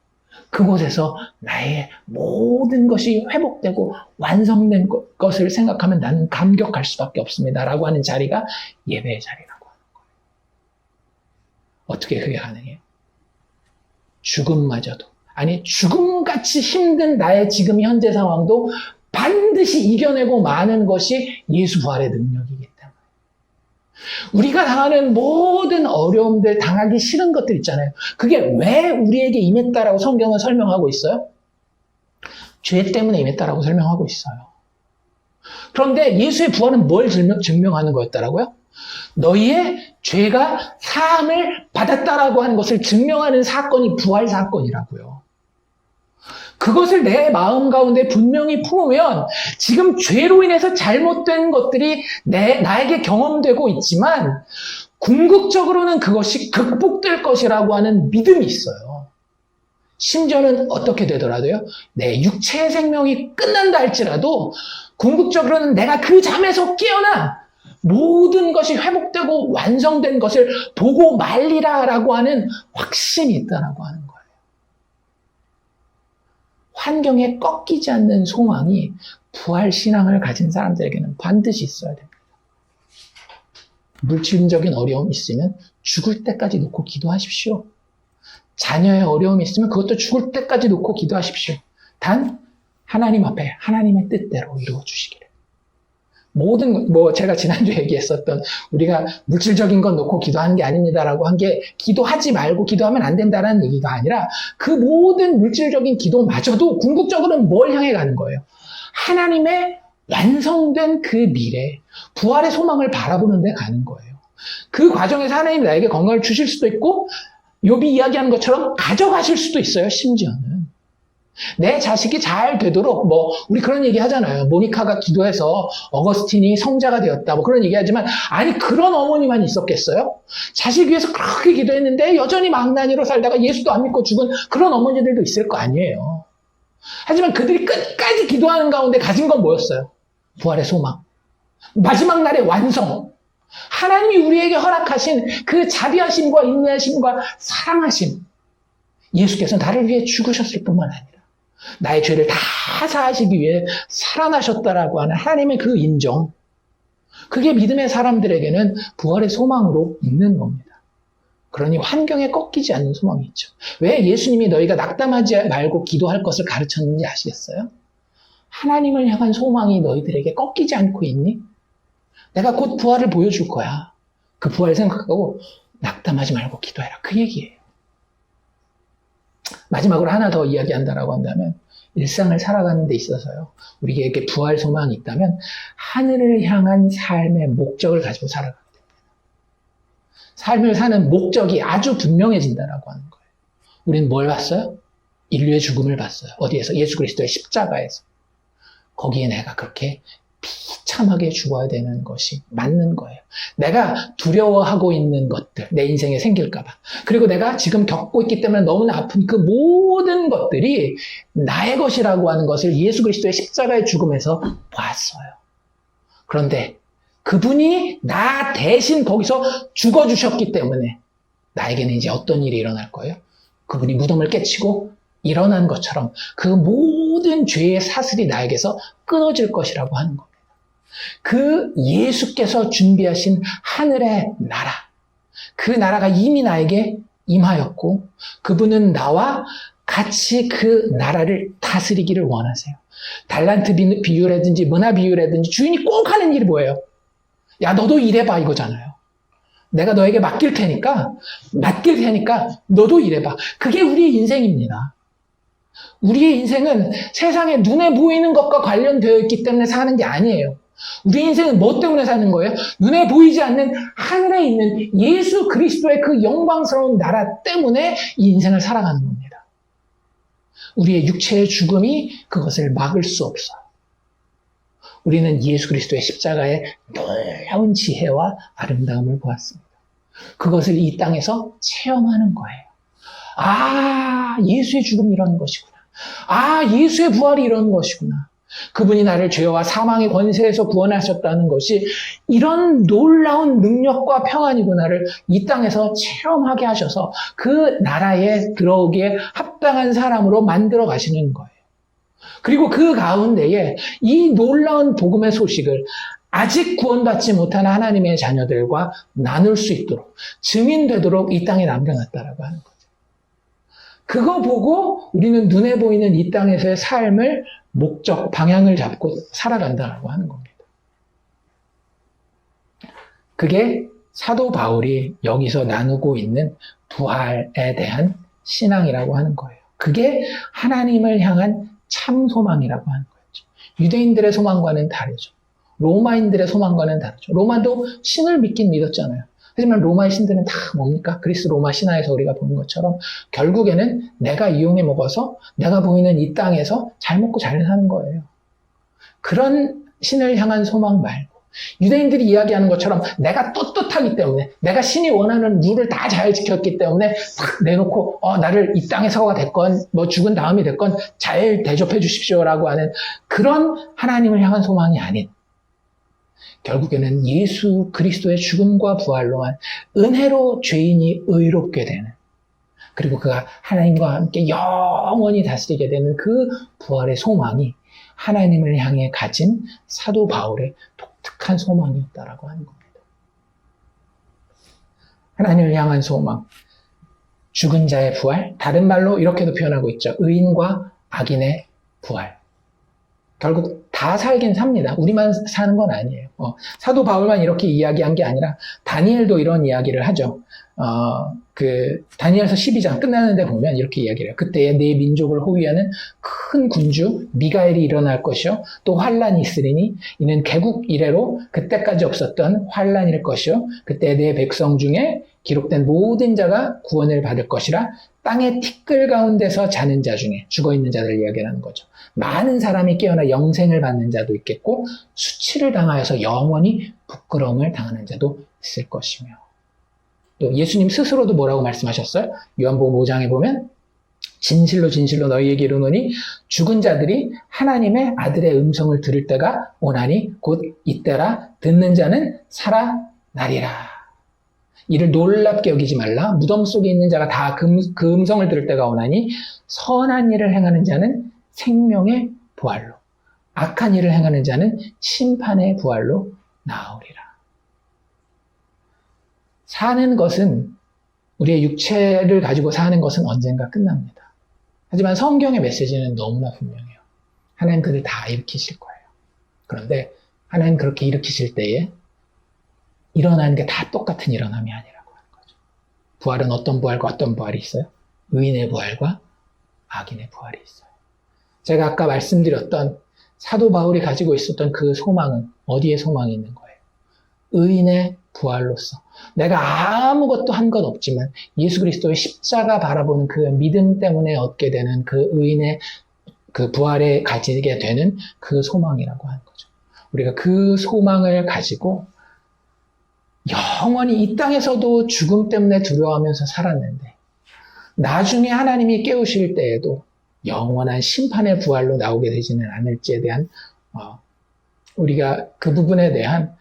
그곳에서 나의 모든 것이 회복되고 완성된 것을 생각하면 나는 감격할 수밖에 없습니다 라고 하는 자리가 예배의 자리라고 하는 거예요. 어떻게 그게 가능해요? 죽음마저도, 아니 죽음같이 힘든 나의 지금 현재 상황도 반드시 이겨내고 마는 것이 예수 부활의 능력이기 때문에 우리가 당하는 모든 어려움들, 당하기 싫은 것들 있잖아요. 그게 왜 우리에게 임했다라고 성경은 설명하고 있어요? 죄 때문에 임했다라고 설명하고 있어요. 그런데 예수의 부활은 뭘 증명하는 거였더라고요? 너희의 죄가 사함을 받았다라고 하는 것을 증명하는 사건이 부활 사건이라고요. 그것을 내 마음 가운데 분명히 품으면 지금 죄로 인해서 잘못된 것들이 나에게 경험되고 있지만 궁극적으로는 그것이 극복될 것이라고 하는 믿음이 있어요. 심지어는 어떻게 되더라도요, 내 육체의 생명이 끝난다 할지라도 궁극적으로는 내가 그 잠에서 깨어나 모든 것이 회복되고 완성된 것을 보고 말리라라고 하는 확신이 있다라고 하는 거예요. 환경에 꺾이지 않는 소망이 부활 신앙을 가진 사람들에게는 반드시 있어야 됩니다. 물질적인 어려움이 있으면 죽을 때까지 놓고 기도하십시오. 자녀의 어려움이 있으면 그것도 죽을 때까지 놓고 기도하십시오. 단 하나님 앞에 하나님의 뜻대로 이루어 주시기를. 모든 제가 지난주에 얘기했었던 우리가 물질적인 건 놓고 기도하는 게 아닙니다라고 한 게 기도하지 말고 기도하면 안 된다는 얘기가 아니라 그 모든 물질적인 기도마저도 궁극적으로는 뭘 향해 가는 거예요? 하나님의 완성된 그 미래, 부활의 소망을 바라보는 데 가는 거예요. 그 과정에서 하나님이 나에게 건강을 주실 수도 있고 욥이 이야기하는 것처럼 가져가실 수도 있어요. 심지어는 내 자식이 잘 되도록 우리 그런 얘기 하잖아요. 모니카가 기도해서 어거스틴이 성자가 되었다 그런 얘기 하지만 아니 그런 어머니만 있었겠어요? 자식 위해서 그렇게 기도했는데 여전히 망나니로 살다가 예수도 안 믿고 죽은 그런 어머니들도 있을 거 아니에요. 하지만 그들이 끝까지 기도하는 가운데 가진 건 뭐였어요? 부활의 소망, 마지막 날의 완성, 하나님이 우리에게 허락하신 그 자비하심과 인내하심과 사랑하심. 예수께서 나를 위해 죽으셨을 뿐만 아니라 나의 죄를 다 사하시기 위해 살아나셨다라고 하는 하나님의 그 인정, 그게 믿음의 사람들에게는 부활의 소망으로 있는 겁니다. 그러니 환경에 꺾이지 않는 소망이 있죠. 왜 예수님이 너희가 낙담하지 말고 기도할 것을 가르쳤는지 아시겠어요? 하나님을 향한 소망이 너희들에게 꺾이지 않고 있니? 내가 곧 부활을 보여줄 거야. 그 부활을 생각하고 낙담하지 말고 기도해라. 그 얘기예요. 마지막으로 하나 더 이야기한다라고 한다면 일상을 살아가는 데 있어서요. 우리에게 부활 소망이 있다면 하늘을 향한 삶의 목적을 가지고 살아가야 됩니다. 삶을 사는 목적이 아주 분명해진다라고 하는 거예요. 우리는 뭘 봤어요? 인류의 죽음을 봤어요. 어디에서? 예수 그리스도의 십자가에서. 거기에 내가 그렇게 비참하게 죽어야 되는 것이 맞는 거예요. 내가 두려워하고 있는 것들, 내 인생에 생길까봐. 그리고 내가 지금 겪고 있기 때문에 너무나 아픈 그 모든 것들이 나의 것이라고 하는 것을 예수 그리스도의 십자가의 죽음에서 봤어요. 그런데 그분이 나 대신 거기서 죽어주셨기 때문에 나에게는 이제 어떤 일이 일어날 거예요? 그분이 무덤을 깨치고 일어난 것처럼 그 모든 죄의 사슬이 나에게서 끊어질 것이라고 하는 겁니다. 그 예수께서 준비하신 하늘의 나라, 그 나라가 이미 나에게 임하였고 그분은 나와 같이 그 나라를 다스리기를 원하세요. 달란트 비유라든지 문화 비유라든지 주인이 꼭 하는 일이 뭐예요? 야, 너도 일해봐 이거잖아요. 내가 너에게 맡길 테니까 너도 일해봐. 그게 우리의 인생입니다. 우리의 인생은 세상에 눈에 보이는 것과 관련되어 있기 때문에 사는 게 아니에요. 우리 인생은 뭐 때문에 사는 거예요? 눈에 보이지 않는 하늘에 있는 예수 그리스도의 그 영광스러운 나라 때문에 이 인생을 살아가는 겁니다. 우리의 육체의 죽음이 그것을 막을 수 없어요. 우리는 예수 그리스도의 십자가의 놀라운 지혜와 아름다움을 보았습니다. 그것을 이 땅에서 체험하는 거예요. 아, 예수의 죽음이 이런 것이구나. 아, 예수의 부활이 이런 것이구나. 그분이 나를 죄와 사망의 권세에서 구원하셨다는 것이 이런 놀라운 능력과 평안이구나를 이 땅에서 체험하게 하셔서 그 나라에 들어오기에 합당한 사람으로 만들어 가시는 거예요. 그리고 그 가운데에 이 놀라운 복음의 소식을 아직 구원받지 못한 하나님의 자녀들과 나눌 수 있도록 증인되도록 이 땅에 남겨놨다라고 하는 거죠. 그거 보고 우리는 눈에 보이는 이 땅에서의 삶을 목적, 방향을 잡고 살아간다라고 하는 겁니다. 그게 사도 바울이 여기서 나누고 있는 부활에 대한 신앙이라고 하는 거예요. 그게 하나님을 향한 참 소망이라고 하는 거죠. 유대인들의 소망과는 다르죠. 로마인들의 소망과는 다르죠. 로마도 신을 믿긴 믿었잖아요. 하지만 로마의 신들은 다 뭡니까? 그리스 로마 신화에서 우리가 보는 것처럼 결국에는 내가 이용해 먹어서 내가 보이는 이 땅에서 잘 먹고 잘 사는 거예요. 그런 신을 향한 소망 말고 유대인들이 이야기하는 것처럼 내가 떳떳하기 때문에 내가 신이 원하는 룰을 다 잘 지켰기 때문에 탁 내놓고 나를 이 땅에서가 됐건 뭐 죽은 다음이 됐건 잘 대접해 주십시오라고 하는 그런 하나님을 향한 소망이 아닌 결국에는 예수 그리스도의 죽음과 부활로만 은혜로 죄인이 의롭게 되는 그리고 그가 하나님과 함께 영원히 다스리게 되는 그 부활의 소망이 하나님을 향해 가진 사도 바울의 독특한 소망이었다라고 하는 겁니다. 하나님을 향한 소망, 죽은 자의 부활, 다른 말로 이렇게도 표현하고 있죠. 의인과 악인의 부활. 결국 다 살긴 삽니다. 우리만 사는 건 아니에요. 사도 바울만 이렇게 이야기한 게 아니라 다니엘도 이런 이야기를 하죠. 다니엘서 12장 끝나는데 보면 이렇게 이야기를 해요. 그때에 네 민족을 호위하는 큰 군주 미가엘이 일어날 것이요. 또 환란이 있으리니 이는 개국 이래로 그때까지 없었던 환란일 것이요. 그때 내 백성 중에 기록된 모든 자가 구원을 받을 것이라 땅의 티끌 가운데서 자는 자 중에 죽어있는 자들을 이야기하는 거죠. 많은 사람이 깨어나 영생을 받는 자도 있겠고 수치를 당하여서 영원히 부끄러움을 당하는 자도 있을 것이며 또 예수님 스스로도 뭐라고 말씀하셨어요? 요한복음 5장에 보면 진실로 진실로 너희에게 이르노니 죽은 자들이 하나님의 아들의 음성을 들을 때가 오나니 곧 이때라 듣는 자는 살아나리라. 이를 놀랍게 여기지 말라. 무덤 속에 있는 자가 다 그 음성을 들을 때가 오나니 선한 일을 행하는 자는 생명의 부활로 악한 일을 행하는 자는 심판의 부활로 나오리라. 사는 것은 우리의 육체를 가지고 사는 것은 언젠가 끝납니다. 하지만 성경의 메시지는 너무나 분명해요. 하나님 그들 다 일으키실 거예요. 그런데 하나님 그렇게 일으키실 때에 일어나는 게 다 똑같은 일어남이 아니라고 하는 거죠. 부활은 어떤 부활과 어떤 부활이 있어요? 의인의 부활과 악인의 부활이 있어요. 제가 아까 말씀드렸던 사도 바울이 가지고 있었던 그 소망은 어디에 소망이 있는 거예요? 의인의 부활로서 내가 아무것도 한 건 없지만 예수 그리스도의 십자가 바라보는 그 믿음 때문에 얻게 되는 그 의인의 그 부활에 가지게 되는 그 소망이라고 하는 거죠. 우리가 그 소망을 가지고 영원히 이 땅에서도 죽음 때문에 두려워하면서 살았는데 나중에 하나님이 깨우실 때에도 영원한 심판의 부활로 나오게 되지는 않을지에 대한 우리가 그 부분에 대한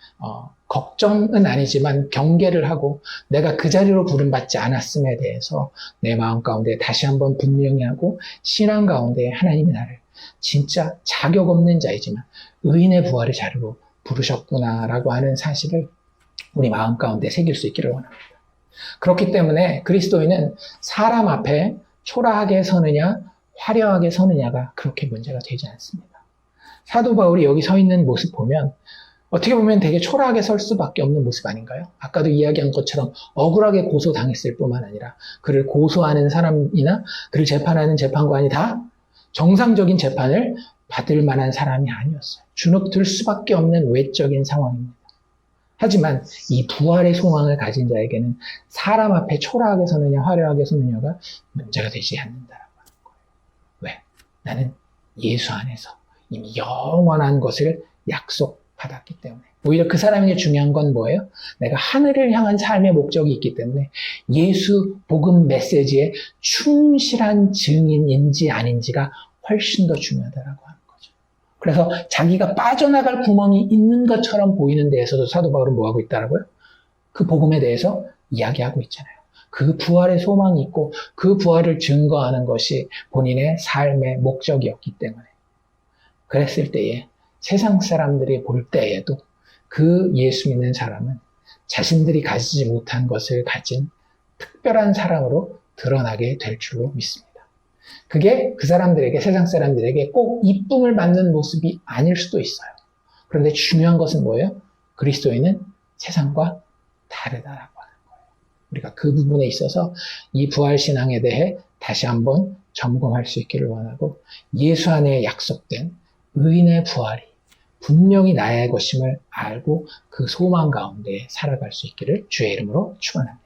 걱정은 아니지만 경계를 하고 내가 그 자리로 부름받지 않았음에 대해서 내 마음 가운데 다시 한번 분명히 하고 신앙 가운데 하나님이 나를 진짜 자격 없는 자이지만 의인의 부활의 자리로 부르셨구나라고 하는 사실을 우리 마음 가운데 새길 수 있기를 원합니다. 그렇기 때문에 그리스도인은 사람 앞에 초라하게 서느냐 화려하게 서느냐가 그렇게 문제가 되지 않습니다. 사도 바울이 여기 서 있는 모습 보면 어떻게 보면 되게 초라하게 설 수밖에 없는 모습 아닌가요? 아까도 이야기한 것처럼 억울하게 고소당했을 뿐만 아니라 그를 고소하는 사람이나 그를 재판하는 재판관이 다 정상적인 재판을 받을 만한 사람이 아니었어요. 주눅들 수밖에 없는 외적인 상황입니다. 하지만 이 부활의 소망을 가진 자에게는 사람 앞에 초라하게 서느냐 화려하게 서느냐가 문제가 되지 않는다라고 하는 거예요. 왜? 나는 예수 안에서 이미 영원한 것을 약속받았기 때문에. 오히려 그 사람에게 중요한 건 뭐예요? 내가 하늘을 향한 삶의 목적이 있기 때문에 예수 복음 메시지의 충실한 증인인지 아닌지가 훨씬 더 중요하다라고 하는 거죠. 그래서 자기가 빠져나갈 구멍이 있는 것처럼 보이는 데에서도 사도 바울은 뭐하고 있다라고요? 그 복음에 대해서 이야기하고 있잖아요. 그 부활의 소망이 있고 그 부활을 증거하는 것이 본인의 삶의 목적이었기 때문에 그랬을 때에 세상 사람들이 볼 때에도 그 예수 믿는 사람은 자신들이 가지지 못한 것을 가진 특별한 사람으로 드러나게 될 줄로 믿습니다. 그게 그 사람들에게, 세상 사람들에게 꼭 이쁨을 받는 모습이 아닐 수도 있어요. 그런데 중요한 것은 뭐예요? 그리스도인은 세상과 다르다라고 하는 거예요. 우리가 그 부분에 있어서 이 부활신앙에 대해 다시 한번 점검할 수 있기를 원하고 예수 안에 약속된 의인의 부활이 분명히 나의 것임을 알고 그 소망 가운데 살아갈 수 있기를 주의 이름으로 축원합니다.